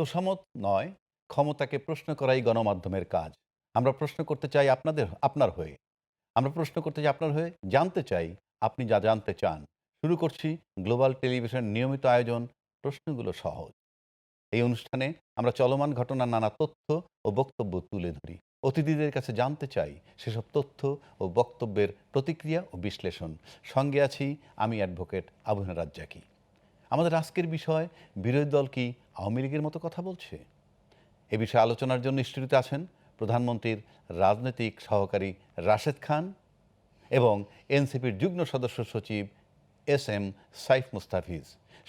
তোষামত নয়, ক্ষমতাকে প্রশ্ন করাই গণমাধ্যমের কাজ। আমরা প্রশ্ন করতে চাই আপনার হয়ে। আমরা প্রশ্ন করতে চাই আপনার হয়ে, জানতে চাই আপনি যা জানতে চান। শুরু করছি গ্লোবাল টেলিভিশনের নিয়মিত আয়োজন প্রশ্নগুলো সহজ। এই অনুষ্ঠানে আমরা চলমান ঘটনার নানা তথ্য ও বক্তব্য তুলে ধরি। অতিথিদের কাছে জানতে চাই সেসব তথ্য ও বক্তব্যের প্রতিক্রিয়া ও বিশ্লেষণ। সঙ্গে আছি আমি অ্যাডভোকেট আবু হেনা রাজ্জাকী। আমাদের আজকের বিষয়, বিরোধী দল কি আওয়ামী লীগের মতো কথা বলছে? এ বিষয়ে আলোচনার জন্য স্টুডিওতে আছেন প্রধানমন্ত্রীর রাজনৈতিক সহকারী রাশেদ খান এবং এনসিপির যুগ্ম সদস্য সচিব এস এম সাইফ মুস্তাফিজ।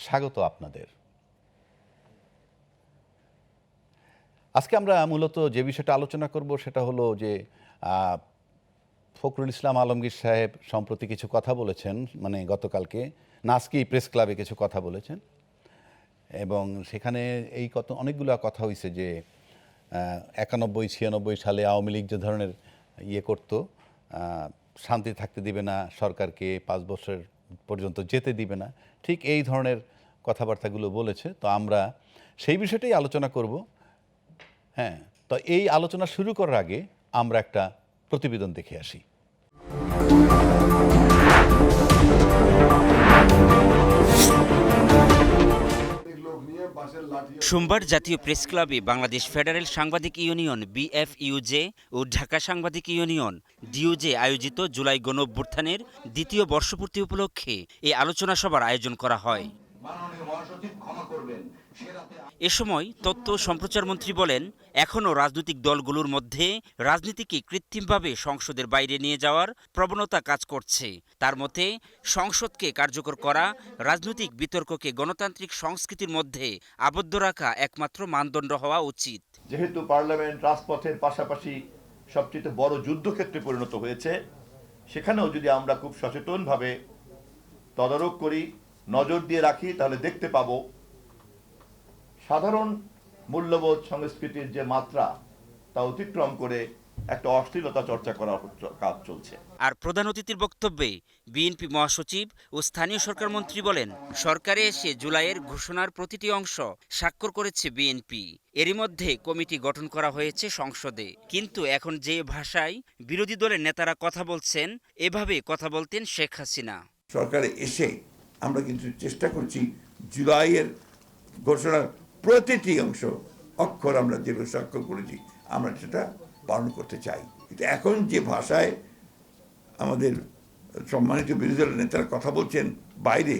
স্বাগত আপনাদের। আজকে আমরা মূলত যে বিষয়টা আলোচনা করব সেটা হলো যে ফখরুল ইসলাম আলমগীর সাহেব সম্প্রতি কিছু কথা বলেছেন, মানে গতকালকে না আজকেই প্রেস ক্লাবে কিছু কথা বলেছেন এবং সেখানে অনেকগুলো কথা হয়েছে যে 91-96 সালে আওয়ামী লীগ যে ধরনের করতো, শান্তি থাকতে দিবে না সরকারকে, 5 বছর পর্যন্ত যেতে দিবে না, ঠিক এই ধরনের কথাবার্তাগুলো বলেছে। তো আমরা সেই বিষয়টাই আলোচনা করব। হ্যাঁ, তো এই আলোচনা শুরু করার আগে আমরা একটা প্রতিবেদন দেখে আসি। সোমবার জাতীয় প্রেস ক্লাবে বাংলাদেশ ফেডারেল সাংবাদিক ইউনিয়ন বিএফইউজে ও ঢাকা সাংবাদিক ইউনিয়ন ডিইউজে আয়োজিত জুলাই গণঅভ্যুত্থানের দ্বিতীয় বর্ষপূর্তি উপলক্ষে এই আলোচনা সভার আয়োজন করা হয়। এ সময় তথ্য ও সম্প্রচার মন্ত্রী বলেন, এখনও রাজনৈতিক দলগুলোর মধ্যে রাজনীতিকে কৃত্রিমভাবে সংসদের বাইরে নিয়ে যাওয়ার প্রবণতা কাজ করছে। তার মতে, সংসদকে কার্যকর করা, রাজনৈতিক বিতর্ককে গণতান্ত্রিক সংস্কৃতির মধ্যে আবদ্ধ রাখা একমাত্র মানদণ্ড হওয়া উচিত। যেহেতু পার্লামেন্ট রাজপথের পাশাপাশি সবচেয়ে বড় যুদ্ধক্ষেত্রে পরিণত হয়েছে, সেখানেও যদি আমরা খুব সচেতনভাবে তদারক করি, নজর দিয়ে রাখি, তাহলে দেখতে পাবো সাধারণ মূল্যবোধ সংস্কৃতির যে মাত্রা তা অতিক্রম করে একটা অশ্লীলতা চর্চা করার কাজ চলছে। আর প্রধান অতিথির বক্তব্যে বিএনপি মহাসচিব ও স্থানীয় সরকার মন্ত্রী বলেন, সরকারে এসে জুলাইয়ের ঘোষণার প্রতিটি অংশ স্বাক্ষর করেছে বিএনপি। এরই মধ্যে কমিটি গঠন করা হয়েছে সংসদে। কিন্তু এখন যে ভাষায় বিরোধী দলের নেতারা কথা বলছেন, এভাবে কথা বলতেন শেখ হাসিনা। সরকারে এসে আমরা কিন্তু চেষ্টা করছি জুলাইয়ের ঘোষণার প্রতিটি অংশ অক্ষর আমরা যেগুলো স্বাক্ষর করেছি আমরা সেটা পালন করতে চাই। কিন্তু এখন যে ভাষায় আমাদের সম্মানিত বিরোধী দলের নেতারা কথা বলছেন, বাইরে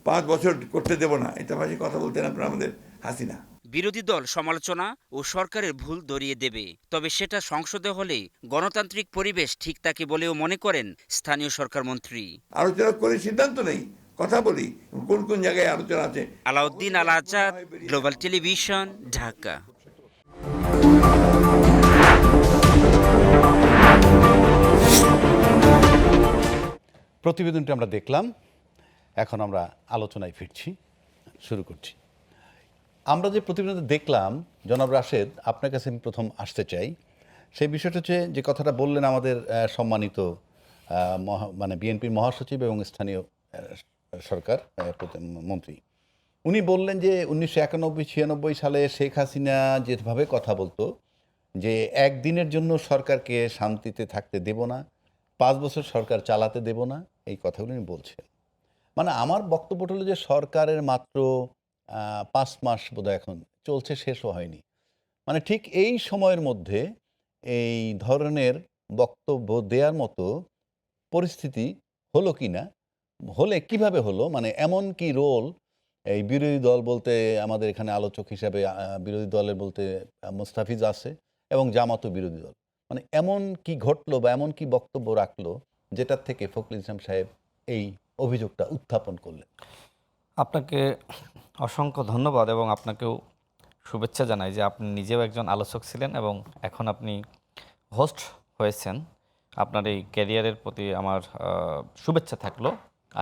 5 বছর করতে দেব না, এটা ভাষায় কথা বলতেন আপনারা আমাদের হাসিনা। বিরোধী দল সমালোচনা ও সরকারের ভুল ধরিয়ে দেবে, তবে সেটা সংসদে হলে গণতান্ত্রিক পরিবেশ ঠিক থাকে বলেও মনে করেন স্থানীয় সরকার মন্ত্রী। আলোচনা করে সিদ্ধান্ত নেই, কথা বলি কোন কোন জায়গায় আলোচনা আছে। আলাউদ্দিন আল আজাদ, গ্লোবাল টেলিভিশন, ঢাকা। প্রতিবেদনটি আমরা দেখলাম, এখন আমরা আলোচনায় ফিরছি, শুরু করছি। আমরা যে প্রতিবেদন দেখলাম, জনাব রাশেদ, আপনার কাছে আমি প্রথম আসতে চাই। সেই বিষয়টা হচ্ছে যে কথাটা বললেন আমাদের সম্মানিত মানে বিএনপির মহাসচিব এবং স্থানীয় সরকার মন্ত্রী। উনি বললেন যে 1991-96 সালে শেখ হাসিনা যেভাবে কথা বলতো যে একদিনের জন্য সরকারকে শান্তিতে থাকতে দেব না, 5 বছর সরকার চালাতে দেব না, এই কথাগুলো উনি বলছেন। মানে আমার বক্তব্যটা হলো যে সরকারের মাত্র 5 মাস বোধহয় এখন চলছে, শেষও হয়নি। মানে ঠিক এই সময়ের মধ্যে এই ধরনের বক্তব্য দেওয়ার মতো পরিস্থিতি হলো কি না, হলে কিভাবে হলো, মানে এমন কি রোল এই বিরোধী দল বলতে আমাদের এখানে আলোচক হিসাবে বিরোধী দলের বলতে মোস্তাফিজ আছে এবং জামাতও বিরোধী দল, মানে এমন কি ঘটলো বা এমন কি বক্তব্য রাখলো যেটার থেকে ফখরুল ইসলাম সাহেব এই অভিযোগটা উত্থাপন করলেন? আপনাকে অসংখ্য ধন্যবাদ এবং আপনাকেও শুভেচ্ছা জানাই যে আপনি নিজেও একজন আলোচক ছিলেন এবং এখন আপনি হোস্ট হয়েছেন। আপনার এই ক্যারিয়ারের প্রতি আমার শুভেচ্ছা থাকলো।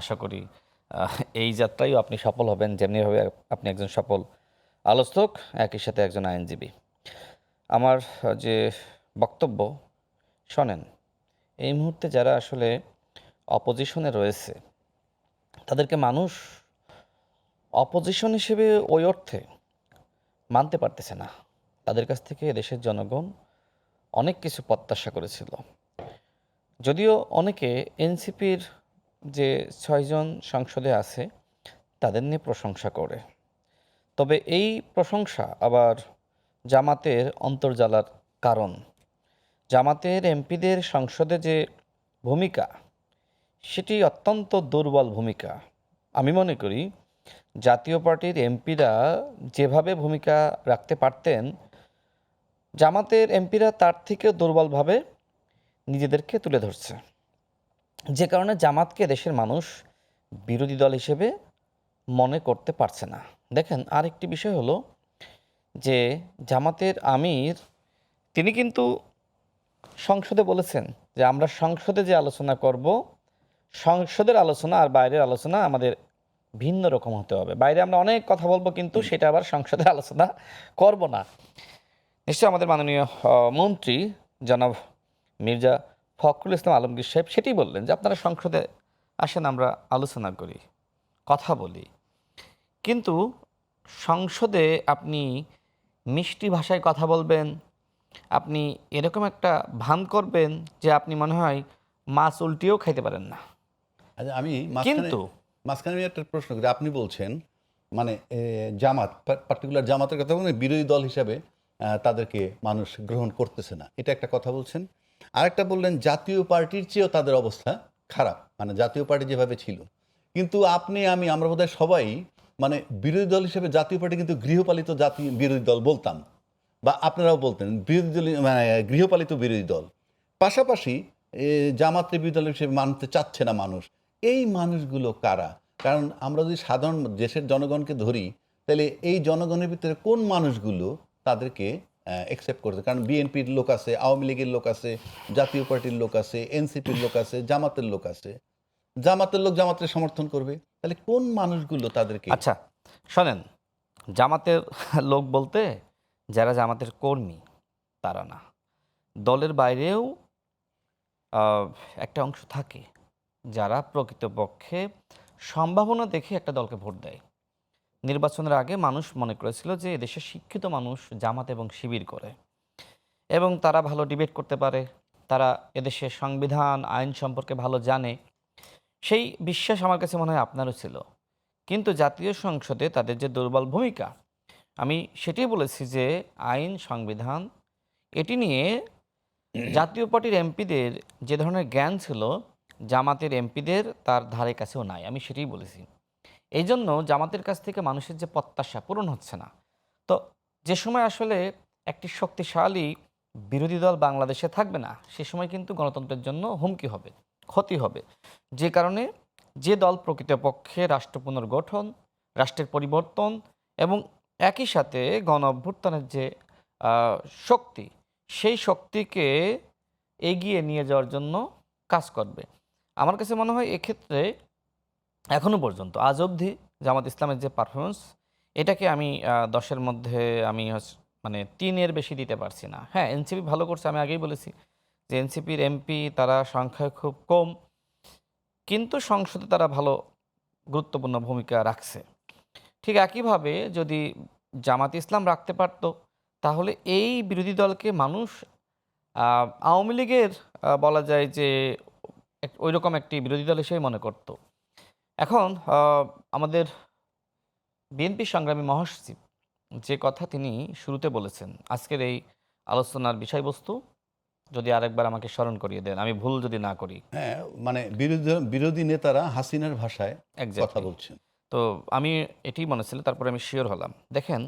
আশা করি এই যাত্রায়ও আপনি সফল হবেন, যেমনিভাবে আপনি একজন সফল আলোচক, একই সাথে একজন আইনজীবী। আমার যে বক্তব্য শোনেন, এই মুহূর্তে যারা আসলে অপোজিশনে রয়েছে তাদেরকে মানুষ অপোজিশন হিসেবে ওই অর্থে মানতে পারতেছে না। তাদের কাছ থেকে দেশের জনগণ অনেক কিছু প্রত্যাশা করেছিল। যদিও অনেকে এনসিপির যে 6 জন সংসদে আছে তাদের নিয়ে প্রশংসা করে, তবে এই প্রশংসা আবার জামাতের অন্তর্জালার কারণ। জামাতের এমপিদের সংসদে যে ভূমিকা, সেটি অত্যন্ত দুর্বল ভূমিকা। আমি মনে করি জাতীয় পার্টির এমপিরা যেভাবে ভূমিকা রাখতে পারতেন, জামাতের এমপিরা তার থেকেও দুর্বলভাবে নিজেদেরকে তুলে ধরছে, যে কারণে জামাতকে দেশের মানুষ বিরোধী দল হিসেবে মনে করতে পারছে না। দেখেন, আরেকটি বিষয় হলো যে জামাতের আমির তিনি কিন্তু সংসদে বলেছেন যে আমরা সংসদে যে আলোচনা করব, সংসদের আলোচনা আর বাইরের আলোচনা আমাদের ভিন্ন রকম হতে হবে। বাইরে আমরা অনেক কথা বলবো, কিন্তু সেটা আবার সংসদে আলোচনা করব না। নিশ্চয়ই আমাদের মাননীয় মন্ত্রী জনাব মির্জা ফখরুল ইসলাম আলমগীর সাহেব সেটি বললেন যে আপনারা সংসদে আসেন, আমরা আলোচনা করি, কথা বলি। কিন্তু সংসদে আপনি মিষ্টি ভাষায় কথা বলবেন, আপনি এরকম একটা ভান করবেন যে আপনি মনে হয় মাছ উল্টিয়েও খাইতে পারেন না। আচ্ছা, আমি কিন্তু মাঝখানে আমি একটা প্রশ্ন করি। আপনি বলছেন মানে জামাত, পার্টিকুলার জামাতের কথা বলেন, বিরোধী দল হিসাবে তাদেরকে মানুষ গ্রহণ করতেছে না, এটা একটা কথা বলছেন। আরেকটা বললেন জাতীয় পার্টির চেয়েও তাদের অবস্থা খারাপ, মানে জাতীয় পার্টি যেভাবে ছিল। কিন্তু আপনি আমরা বোধহয় সবাই মানে বিরোধী দল হিসেবে জাতীয় পার্টি কিন্তু গৃহপালিত জাতীয় বিরোধী দল বলতাম, বা আপনারাও বলতেন বিরোধী দল, মানে গৃহপালিত বিরোধী দল। পাশাপাশি জামাতকে বিরোধী দল হিসেবে মানতে চাচ্ছে না মানুষ। এই মানুষগুলো কারা? কারণ আমরা যদি সাধারণ দেশের জনগণকে ধরি, তাহলে এই জনগণের ভিতরে কোন মানুষগুলো তাদেরকে অ্যাকসেপ্ট করছে? কারণ বিএনপির লোক আছে, আওয়ামী লীগের লোক আছে, জাতীয় পার্টির লোক আছে, এনসিপির লোক আছে, জামাতের লোক আছে। জামাতের লোক জামাতের সমর্থন করবে, তাহলে কোন মানুষগুলো তাদেরকে? আচ্ছা শোনেন, জামাতের লোক বলতে যারা জামাতের কর্মী তারা না, দলের বাইরেও একটা অংশ থাকে যারা প্রকৃতপক্ষে সম্ভাবনা দেখে একটা দলকে ভোট দেয়। নির্বাচনের আগে মানুষ মনে করেছিল যে দেশের শিক্ষিত মানুষ জামাত এবং শিবির করে, এবং তারা ভালো ডিবেট করতে পারে, তারা এদেশের সংবিধান আইন সম্পর্কে ভালো জানে। সেই বিশ্বাস আমার কাছে মনে হয় আপনারও ছিল। কিন্তু জাতীয় সংসদে তাদের যে দুর্বল ভূমিকা, আমি সেটাই বলেছি যে আইন সংবিধান এটি নিয়ে জাতীয় পার্টির এমপিদের যে ধরনের জ্ঞান ছিল, জামাতের এমপিদের তার ধারে কাছেও নাই। আমি সেটাই বলেছি। এই জন্য জামাতের কাছ থেকে মানুষের যে প্রত্যাশা পূরণ হচ্ছে না। তো যে সময় আসলে একটি শক্তিশালী বিরোধী দল বাংলাদেশে থাকবে না, সে সময় কিন্তু গণতন্ত্রের জন্য হুমকি হবে, ক্ষতি হবে। যে কারণে যে দল প্রকৃতপক্ষে রাষ্ট্র পুনর্গঠন, রাষ্ট্রের পরিবর্তন এবং একই সাথে গণ অভ্যুত্থানের যে শক্তি, সেই শক্তিকে এগিয়ে নিয়ে যাওয়ার জন্য কাজ করবে। আমার কাছে মনে হয় এক্ষেত্রে এখনও পর্যন্ত আজ অবধি জামাত ইসলামের যে পারফরমেন্স, এটাকে আমি 10-এর মধ্যে আমি মানে 3-এর বেশি দিতে পারছি না। হ্যাঁ, এনসিপি ভালো করছে, আমি আগেই বলেছি যে এনসিপির এমপি তারা সংখ্যায় খুব কম, কিন্তু সংসদে তারা ভালো গুরুত্বপূর্ণ ভূমিকা রাখছে। ঠিক একইভাবে যদি জামাত ইসলাম রাখতে পারত, তাহলে এই বিরোধী দলকে মানুষ আওয়ামী লীগের বলা যায় যে ওই রকম একটি বিরোধী দল হিসেবে মনে করত। এখন আমাদের বিএনপি সংগ্রামী মহাসচিব যে কথা তিনি শুরুতে বলেছেন, আজকের এই আলোচনার বিষয়বস্তু যদি আরেকবার আমাকে স্মরণ করিয়ে দেন, আমি ভুল যদি না করি। হ্যাঁ, মানে বিরোধী নেতারা হাসিনার ভাষায় কথা বলছেন। তো আমি এটাই মনে ছিল, তারপরে আমি শিওর হলাম। দেখেন,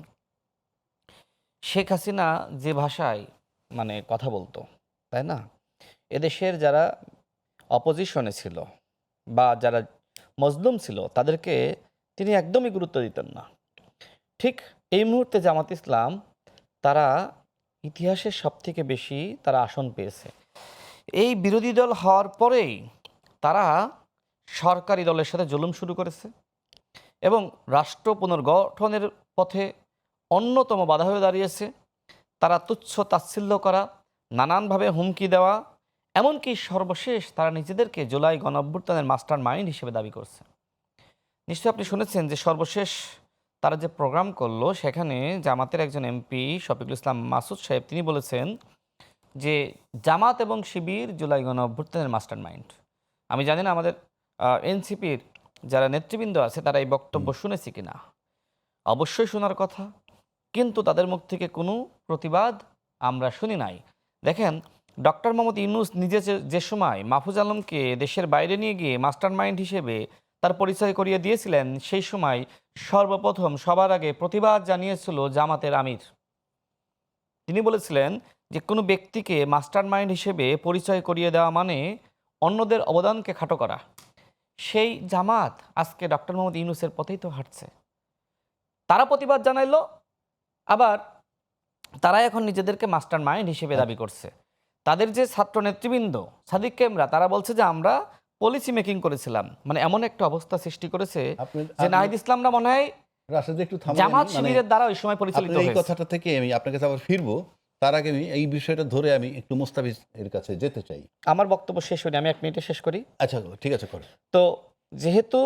শেখ হাসিনা যে ভাষায় মানে কথা বলতো, তাই না, এদেশের যারা অপোজিশনে ছিল বা যারা মজলুম ছিল তাদেরকে তিনি একদমই গুরুত্ব দিতেন না। ঠিক এই মুহূর্তে জামাত ইসলাম তারা ইতিহাসের সবথেকে বেশি তারা আসন পেয়েছে। এই বিরোধী দল হওয়ার পরেই তারা সরকারি দলের সাথে জুলুম শুরু করেছে এবং রাষ্ট্র পুনর্গঠনের পথে অন্যতম বাধা হয়ে দাঁড়িয়েছে। তারা তুচ্ছ তাচ্ছিল্য করা, নানানভাবে হুমকি দেওয়া, এমনকি সর্বশেষ তারা নিজেদেরকে জুলাই গণঅভ্যুত্থানের মাস্টার মাইন্ড হিসেবে দাবি করছে। নিশ্চয়ই আপনি শুনেছেন যে সর্বশেষ তারা যে প্রোগ্রাম করলো সেখানে জামাতের একজন এমপি শফিকুল ইসলাম মাসুদ সাহেব তিনি বলেছেন যে জামাত এবং শিবির জুলাই গণ অভ্যুত্থানের মাস্টার মাইন্ড। আমি জানি না আমাদের এনসিপির যারা নেতৃবৃন্দ আছে তারা এই বক্তব্য শুনেছে কিনা, অবশ্যই শোনার কথা, কিন্তু তাদের মুখ থেকে কোনো প্রতিবাদ আমরা শুনি নাই। দেখেন, ডক্টর মোহাম্মদ ইউনূস নিজে যে সময় মাহফুজ আলমকে দেশের বাইরে নিয়ে গিয়ে মাস্টার মাইন্ড হিসেবে তার পরিচয় করিয়ে দিয়েছিলেন, সেই সময় সর্বপ্রথম সবার আগে প্রতিবাদ জানিয়েছিল জামাতের আমির। তিনি বলেছিলেন যে কোনো ব্যক্তিকে মাস্টার মাইন্ড হিসেবে পরিচয় করিয়ে দেওয়া মানে অন্যদের অবদানকে খাটো করা। সেই জামাত আজকে ডক্টর মোহাম্মদ ইউনূসের পথেই তো হাঁটছে। তারা প্রতিবাদ জানাইলো, আবার তারা এখন নিজেদেরকে মাস্টার মাইন্ড হিসেবে দাবি করছে। তাদের যে ছাত্র নেতৃবৃন্দ সাদিক কেমরা তারা বলছে যে আমরা পলিসি মেকিং করেছিলাম, মানে এমন একটা অবস্থা সৃষ্টি করেছে যে নাহিদ ইসলামরা মনে হয় রাশেদ একটু থামবেন, জামাত মানে শিবিরের দ্বারা ওই সময় পরিচালিত আপনার এই হয়েছে। কথাটা থেকে আমি আপনার কাছে আবার ফিরবো, তার আগে আমি এই বিষয়টা ধরে আমি একটু মোস্তাফিজ এর কাছে যেতে চাই। আমার বক্তব্য শেষ হয়নি, আমি 1 মিনিটে শেষ করি। আচ্ছা ঠিক আছে, করে। তো যেহেতু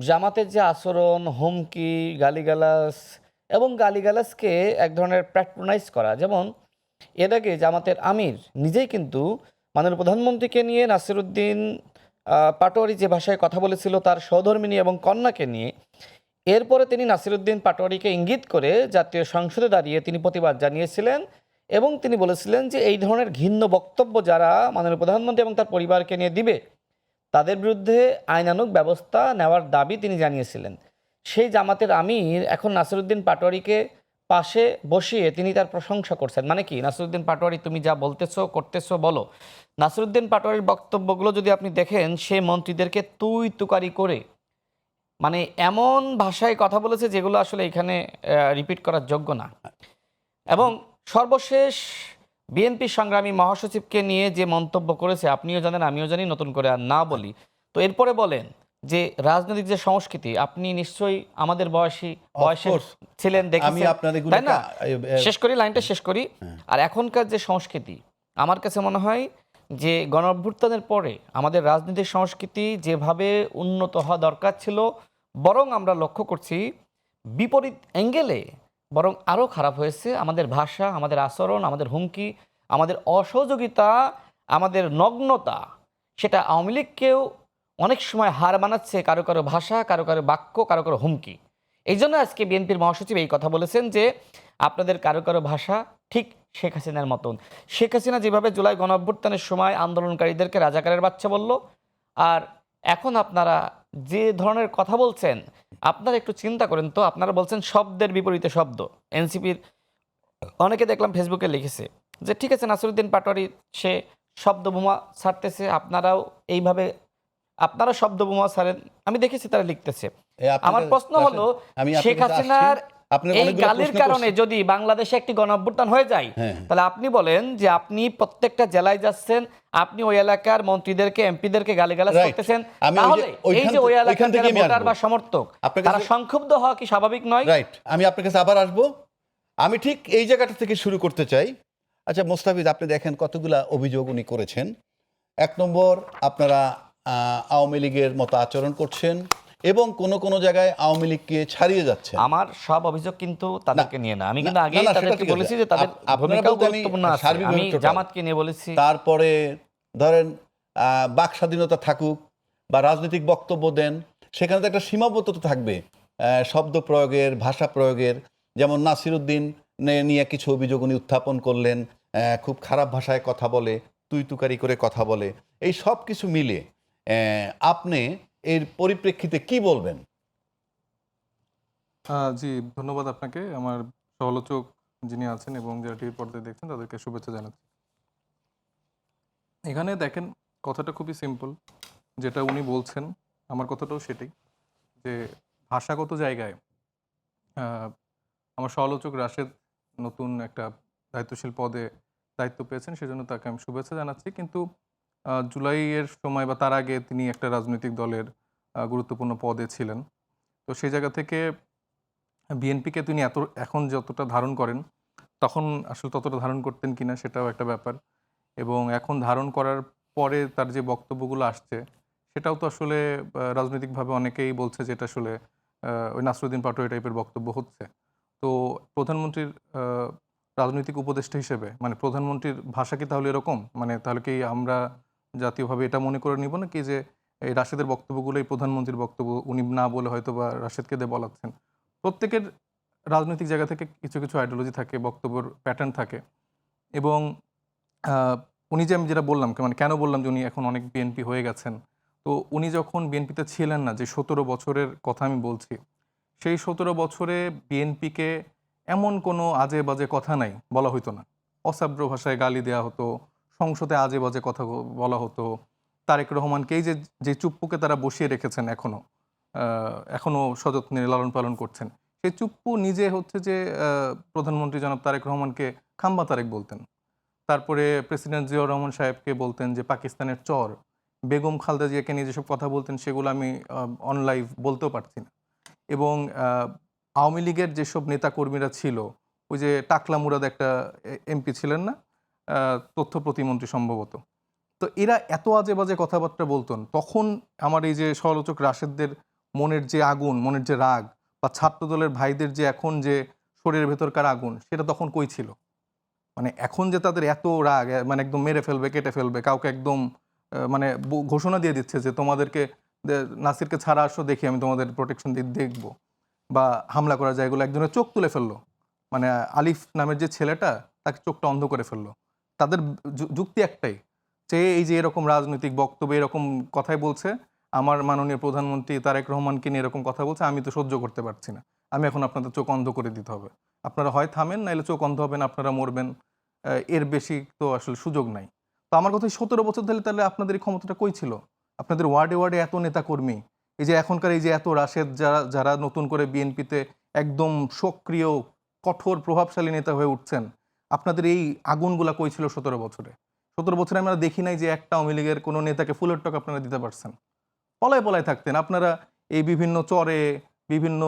জামাতের যে আচরণ, হুমকি, গালিগালাজ এবং গালিগালাজকে এক ধরনের প্যাট্রোনাইজ করা, যেমন এর আগে জামাতের আমির নিজেই কিন্তু মাননীয় প্রধানমন্ত্রীকে নিয়ে নাসিরুদ্দিন পাটোয়ারি যে ভাষায় কথা বলেছিল তার সহধর্মিণী এবং কন্যাকে নিয়ে, এরপরে তিনি নাসিরুদ্দিন পাটোয়ারিকে ইঙ্গিত করে জাতীয় সংসদে দাঁড়িয়ে তিনি প্রতিবাদ জানিয়েছিলেন এবং তিনি বলেছিলেন যে এই ধরনের ঘৃণ্য বক্তব্য যারা মাননীয় প্রধানমন্ত্রী এবং তার পরিবারকে নিয়ে দিবে তাদের বিরুদ্ধে আইনানুগ ব্যবস্থা নেওয়ার দাবি তিনি জানিয়েছিলেন। সেই জামাতের আমির এখন নাসিরুদ্দিন পাটোয়ারিকে পাশে বসিয়ে তিনি তার প্রশংসা করছেন। মানে কি, নাসিরুদ্দিন পাটোয়ারি তুমি যা বলতেছো করতেছো বলো। নাসিরুদ্দিন পাটোয়ারির বক্তব্যগুলো যদি আপনি দেখেন, সে মন্ত্রীদেরকে তুই তুকারি করে মানে এমন ভাষায় কথা বলেছে যেগুলো আসলে এখানে রিপিট করার যোগ্য না। এবং সর্বশেষ বিএনপি সংগ্রামী মহাসচিবকে নিয়ে যে মন্তব্য করেছে আপনিও জানেন আমিও জানি, নতুন করে আর না বলি। তো এরপরে বলেন যে রাজনৈতিক যে সংস্কৃতি, আপনি নিশ্চয়ই আমাদের বয়সে ছিলেন, আমি দেখেছেন, আপনার তাই না? শেষ করি, লাইনটা শেষ করি। আর এখনকার যে সংস্কৃতি, আমার কাছে মনে হয় যে গণ অভ্যুত্থানের পরে আমাদের রাজনৈতিক সংস্কৃতি যেভাবে উন্নত হওয়া দরকার ছিল, বরং আমরা লক্ষ্য করছি বিপরীত অ্যাঙ্গেলে বরং আরও খারাপ হয়েছে। আমাদের ভাষা, আমাদের আচরণ, আমাদের হুমকি, আমাদের অসহযোগিতা, আমাদের নগ্নতা, সেটা আওয়ামী লীগকেও অনেক সময় হার মানাচ্ছে। কারো কারো ভাষা, কারো কারো বাক্য, কারো কারো হুমকি। এই জন্য আজকে বিএনপির মহাসচিব এই কথা বলেছেন যে আপনাদের কারো কারো ভাষা ঠিক শেখ হাসিনার মতন। শেখ হাসিনা যেভাবে জুলাই গণ অভ্যুত্থানের সময় আন্দোলনকারীদেরকে রাজাকারের বাচ্চা বলল, আর এখন আপনারা যে ধরনের কথা বলছেন, আপনারা একটু চিন্তা করেন তো। আপনারা বলছেন শব্দের বিপরীতে শব্দ। এনসিপির অনেকে দেখলাম ফেসবুকে লিখেছে যে ঠিক আছে নাসিরুদ্দিন পাটোয়ারি সে শব্দ বোমা ছাড়তেছে, আপনারাও এইভাবে আপনারা শব্দ বোমা ছাড়েন। আমি দেখেছি তারা লিখতেছে। আমার প্রশ্ন হলো, শেখ হাসিনার এই গালির কারণে যদি বাংলাদেশে একটি গণ অভ্যুত্থান হয়ে যায়, তাহলে আপনি বলেন যে আপনি প্রত্যেকটা জেলায় যাচ্ছেন, আপনি ওই এলাকার মন্ত্রীদেরকে এমপিদেরকে গালিগালাজ করতেছেন, তাহলে এই যে ওই এলাকার যারা ভোটার বা সমর্থক তারা সংক্ষুব্ধ হওয়া কি স্বাভাবিক নয়? রাইট, আমি আপনার কাছে আবার আসবো। আমি ঠিক এই জায়গাটা থেকে শুরু করতে চাই। আচ্ছা মোস্তাফিজ, আপনি দেখেন কতগুলা অভিযোগ উনি করেছেন। 1 নম্বর, আপনারা আওয়ামী লীগের মতো আচরণ করছেন এবং কোন জায়গায় আওয়ামী লীগকে ছাড়িয়ে যাচ্ছে। আমার সব অভিযোগ কিন্তু তাদেরকে নিয়ে না, আমি কিন্তু আগেই তাদেরকে বলেছি যে তাদের ভূমিকাও গুরুত্বপূর্ণ আছে। আমি জামাতকে নিয়ে বলেছি। তারপরে ধরেন বাক স্বাধীনতা থাকুক বা রাজনৈতিক বক্তব্য দেন, সেখানে তো একটা সীমাবদ্ধতা থাকবে শব্দ প্রয়োগের, ভাষা প্রয়োগের। যেমন নাসিরুদ্দিন নিয়ে কিছু অভিযোগ উনি উত্থাপন করলেন, খুব খারাপ ভাষায় কথা বলে, তুই তুকারি করে কথা বলে। এই সব কিছু মিলে আপনি এর পরিপ্রেক্ষিতে কি বলবেন? জি, ধন্যবাদ আপনাকে। আমার সমালোচক যিনি আছেন এবং যারা টিভি পর্দায় দেখছেন তাদেরকে শুভেচ্ছা জানাচ্ছি। এখানে দেখেন, কথাটা খুবই সিম্পল। যেটা উনি বলছেন, আমার কথাটাও সেটাই, যে ভাষাগত জায়গায় আমার সমালোচক রাশেদ নতুন একটা দায়িত্বশীল পদে দায়িত্ব পেয়েছেন, সেজন্য তাকে আমি শুভেচ্ছা জানাচ্ছি। কিন্তু জুলাইয়ের সময় বা তার আগে তিনি একটা রাজনৈতিক দলের গুরুত্বপূর্ণ পদে ছিলেন। তো সেই জায়গা থেকে বিএনপিকে তিনি এখন যতটা ধারণ করেন, তখন আসলে ততটা ধারণ করতেন কিনা সেটাও একটা ব্যাপার। এবং এখন ধারণ করার পরে তার যে বক্তব্যগুলো আসছে, সেটাও তো আসলে রাজনৈতিকভাবে অনেকেই বলছে যে এটা আসলে ওই নাসরুদ্দিন পাটোয়ারি টাইপের বক্তব্য হচ্ছে। তো প্রধানমন্ত্রীর রাজনৈতিক উপদেষ্টা হিসেবে মানে প্রধানমন্ত্রীর ভাষা কি তাহলে এরকম? মানে তাহলে কি আমরা জাতীয়ভাবে এটা মনে করে নিব নাকি যে এই রাশেদের বক্তব্যগুলোই প্রধানমন্ত্রীর বক্তব্য, উনি না বলে হয়তোবা রাশেদকে দিয়ে বলাচ্ছেন। প্রত্যেকের রাজনৈতিক জায়গা থেকে কিছু, কিছু আইডিওলজি থাকে, বক্তব্যের প্যাটার্ন থাকে এবং আ উনি যে আমি যেটা বললাম মানে কেন বললাম যে উনি এখন অনেক বিএনপি হয়ে গেছেন। তো উনি যখন বিএনপিতে ছিলেন না, যে ১৭ বছরের কথা আমি বলছি, সেই ১৭ বছরে বিএনপিকে এমন কোনো আজে-বাজে কথা নাই, বলা হইতো না। অসাব্র ভাষায় গালি দেয়া হতো, সংসদে আজে-বাজে কথা বলা হতো। তারেক রহমানকে এই যে চুপ্পুকে তারা বসিয়ে রেখেছেন এখনো সযত্নে লালন-পালন করছেন। সেই চুপ্পু নিজে হচ্ছে যে প্রধানমন্ত্রী জনাব তারেক রহমানকে খাম্বা তারেক বলতেন। তারপরে প্রেসিডেন্ট জিয়াউর রহমান সাহেবকে বলতেন যে পাকিস্তানের চর। বেগম খালেদা জিয়াকে নিয়ে যেসব কথা বলতেন সেগুলো আমি অন লাইভ বলতেও পারছি না। এবং আওয়ামী লীগের যেসব নেতাকর্মীরা ছিল, ওই যে টাকলা মুরাদ একটা এমপি ছিলেন না? তথ্য প্রতিমন্ত্রী সম্ভবত। তো এরা এত আজে-বাজে কথাবার্তা বলতেন, তখন আমার এই যে সমালোচক রাশেদদের মনের যে আগুন, মনের যে রাগ বা ছাত্রদলের ভাইদের যে এখন যে শরীরের ভেতরকার আগুন, সেটা তখন কই ছিল? মানে এখন যে তাদের এত রাগ মানে একদম মেরে ফেলবে, কেটে ফেলবে, কাউকে একদম মানে ঘোষণা দিয়ে দিচ্ছে যে তোমাদেরকে নাসিরকে ছাড়া আসো, দেখি আমি তোমাদের প্রোটেকশন দেখব বা হামলা করা যায়, এগুলো একজনের চোখ তুলে ফেললো। মানে আলিফ নামের যে ছেলেটা, তাকে চোখটা অন্ধ করে ফেললো। তাদের যুক্তি একটাই, যে এই যে এরকম রাজনৈতিক বক্তব্য এরকম কথাই বলছে, আমার মাননীয় প্রধানমন্ত্রী তারেক রহমানকে নিয়ে এরকম কথা বলছে, আমি তো সহ্য করতে পারছি না, আমি এখন আপনাদের চোখ অন্ধ করে দিতে হবে। আপনারা হয় থামেন, নাইলে চোখ অন্ধ হবেন, আপনারা মরবেন। এর বেশি তো আসলে সুযোগ নাই। তো আমার কথা ১৭ বছর ধরে তাহলে আপনাদের এই ক্ষমতাটা কই ছিল? আপনাদের ওয়ার্ডে, ওয়ার্ডে এত নেতাকর্মী, এই যে এখনকার এই যে এত রাশেদ যারা নতুন করে বিএনপিতে একদম সক্রিয়, কঠোর, প্রভাবশালী নেতা হয়ে উঠছেন, আপনাদের এই আগুনগুলা কই ছিল ১৭ বছরে? ১৭ বছরে আমরা দেখি নাই যে একটা আওয়ামী লীগের কোনো নেতাকে ফুলের টক আপনারা দিতে পারছেন। পলায়, পলায় থাকতেন। আপনারা এই বিভিন্ন চরে, বিভিন্ন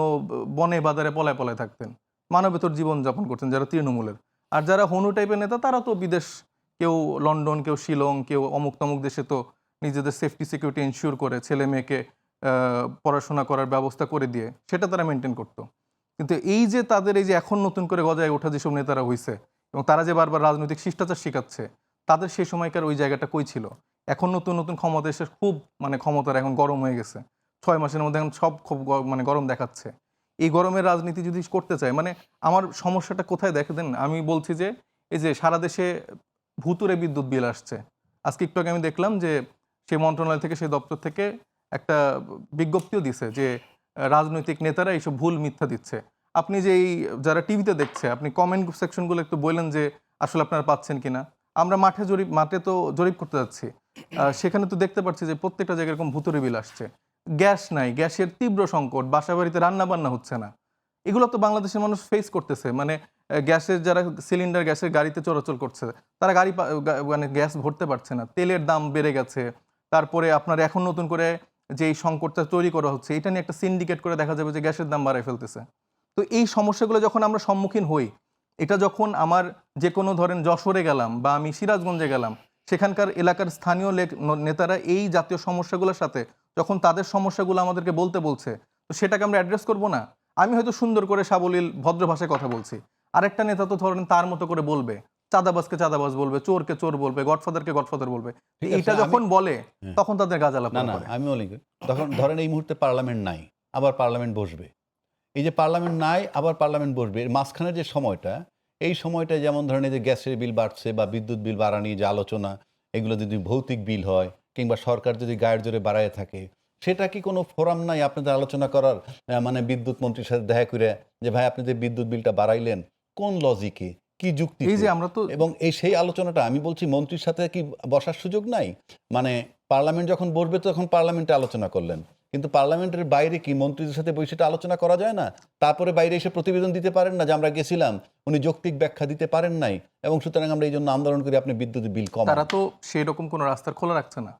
বনে বাজারে পলায়, পলায় থাকতেন। মানবেতর জীবনযাপন করতেন যারা তৃণমূলের। আর যারা হনু টাইপের নেতা, তারা তো বিদেশ, কেউ লন্ডন, কেউ শিলং, কেউ অমুক তমুক দেশে তো নিজেদের সেফটি সিকিউরিটি এনশিওর করে ছেলে-মেয়েকে পড়াশোনা করার ব্যবস্থা করে দিয়ে সেটা তারা মেইনটেইন করত। কিন্তু এই যে তাদের এই যে এখন নতুন করে গজায় ওঠা যেসব নেতারা হইছে এবং তারা যে বারবার রাজনৈতিক শিষ্টাচার শিখাচ্ছে, তাদের সেই সময়কার ওই জায়গাটা কই ছিল? এখন নতুন, নতুন ক্ষমতা এসে খুব মানে ক্ষমতার এখন গরম হয়ে গেছে। ৬ মাসের মধ্যে এখন সব খুব মানে গরম দেখাচ্ছে। এই গরমের রাজনীতি যদি করতে চায়, মানে আমার সমস্যাটা কোথায় দেখে দেন? আমি বলছি যে এই যে সারা দেশে ভুতুড়ে বিদ্যুৎ বিল আসছে। আজকে একটু আগে আমি দেখলাম যে সেই মন্ত্রণালয় থেকে, সেই দপ্তর থেকে একটা বিজ্ঞপ্তিও দিছে যে রাজনৈতিক নেতারা এইসব ভুল মিথ্যা দিচ্ছে। আপনি যে এই যারা টিভিতে দেখছে, আপনি কমেন্ট সেকশনগুলো একটু বললেন যে আসলে আপনারা পাচ্ছেন কিনা? আমরা মাঠে তো জরিপ করতে যাচ্ছি। সেখানে তো দেখতে পাচ্ছি যে প্রত্যেকটা জায়গায় এরকম ভুতুড়ে বিল আসছে। গ্যাস নাই, গ্যাসের তীব্র সংকট, বাসাবাড়িতে রান্না-বান্না হচ্ছে না। এগুলো তো বাংলাদেশের মানুষ ফেস করতেছে। মানে গ্যাসের যারা সিলিন্ডার গ্যাসের গাড়িতে চলাচল করছে, তারা মানে গ্যাস ভরতে পারছে না। তেলের দাম বেড়ে গেছে। তারপরে আপনার এখন নতুন করে যে এই সংকটটা তৈরি করা হচ্ছে, এটা নিয়ে একটা সিন্ডিকেট করে দেখা যাবে যে গ্যাসের দাম বাড়ায় ফেলতেছে। তো এই সমস্যাগুলো যখন আমরা সম্মুখীন হই, এটা যখন আমার যে কোনো ধরেন যশোরে গেলাম বা আমি সিরাজগঞ্জে গেলাম, সেখানকার এলাকার স্থানীয় নেতারা এই জাতীয় সমস্যাগুলোর সাথে যখন তাদের সমস্যাগুলো আমাদেরকে বলছে, তো সেটাকে আমরা অ্যাড্রেস করব না? আমি হয়তো সুন্দর করে সাবলীল ভদ্র ভাষায় কথা বলছি। আরেকটা নেতা তো ধরেন তার মতো করে বলবে, চাঁদাবাজকে চাঁদাবাজ বলবে, চোরকে চোর বলবে, গডফাদারকে গডফাদার বলবে। ঠিক আছে, এইটা যখন বলে তখন তাদের গাজালা না, করে। আমি বলি তখন ধরেন এই মুহূর্তে পার্লামেন্ট নাই, আবার পার্লামেন্ট বসবে। এই যে পার্লামেন্ট নাই, আবার পার্লামেন্ট বসবে, এর মাঝখানের যে সময়টা, এই সময়টায় যেমন ধরেন এই যে গ্যাসের বিল বাড়ছে বা বিদ্যুৎ বিল বাড়া নিয়ে যে আলোচনা, এগুলো যদি ভৌতিক বিল হয় কিংবা সরকার যদি গায়ের জোরে বাড়ায় থাকে, সেটা কি কোনো ফোরাম নাই আপনাদের আলোচনা করার? মানে বিদ্যুৎ মন্ত্রীর সাথে দেখা করে যে ভাই আপনি যে বিদ্যুৎ বিলটা বাড়াইলেন কোন লজিকে, কি যুক্তি? এই যে আমরা তো এবং সেই আলোচনাটা আমি বলছি মন্ত্রীর সাথে কি বসার সুযোগ নাই? মানে পার্লামেন্ট যখন বসবে তখন পার্লামেন্টে আলোচনা করলেন, কিন্তু পার্লামেন্টের বাইরে কি মন্ত্রীদের সাথে বসে সেটা আলোচনা করা যায় না? তারপরে বাইরে এসে প্রতিবেদন দিতে পারেন না যে আমরা গেছিলাম, উনি যৌক্তিক ব্যাখ্যা দিতে পারেন নাই এবং সুতরাং আমরা এই জন্য আন্দোলন করি আপনি বিদ্যুৎ বিল কম। তারা তো সেই রকম কোনো রাস্তা খোলা রাখছে না।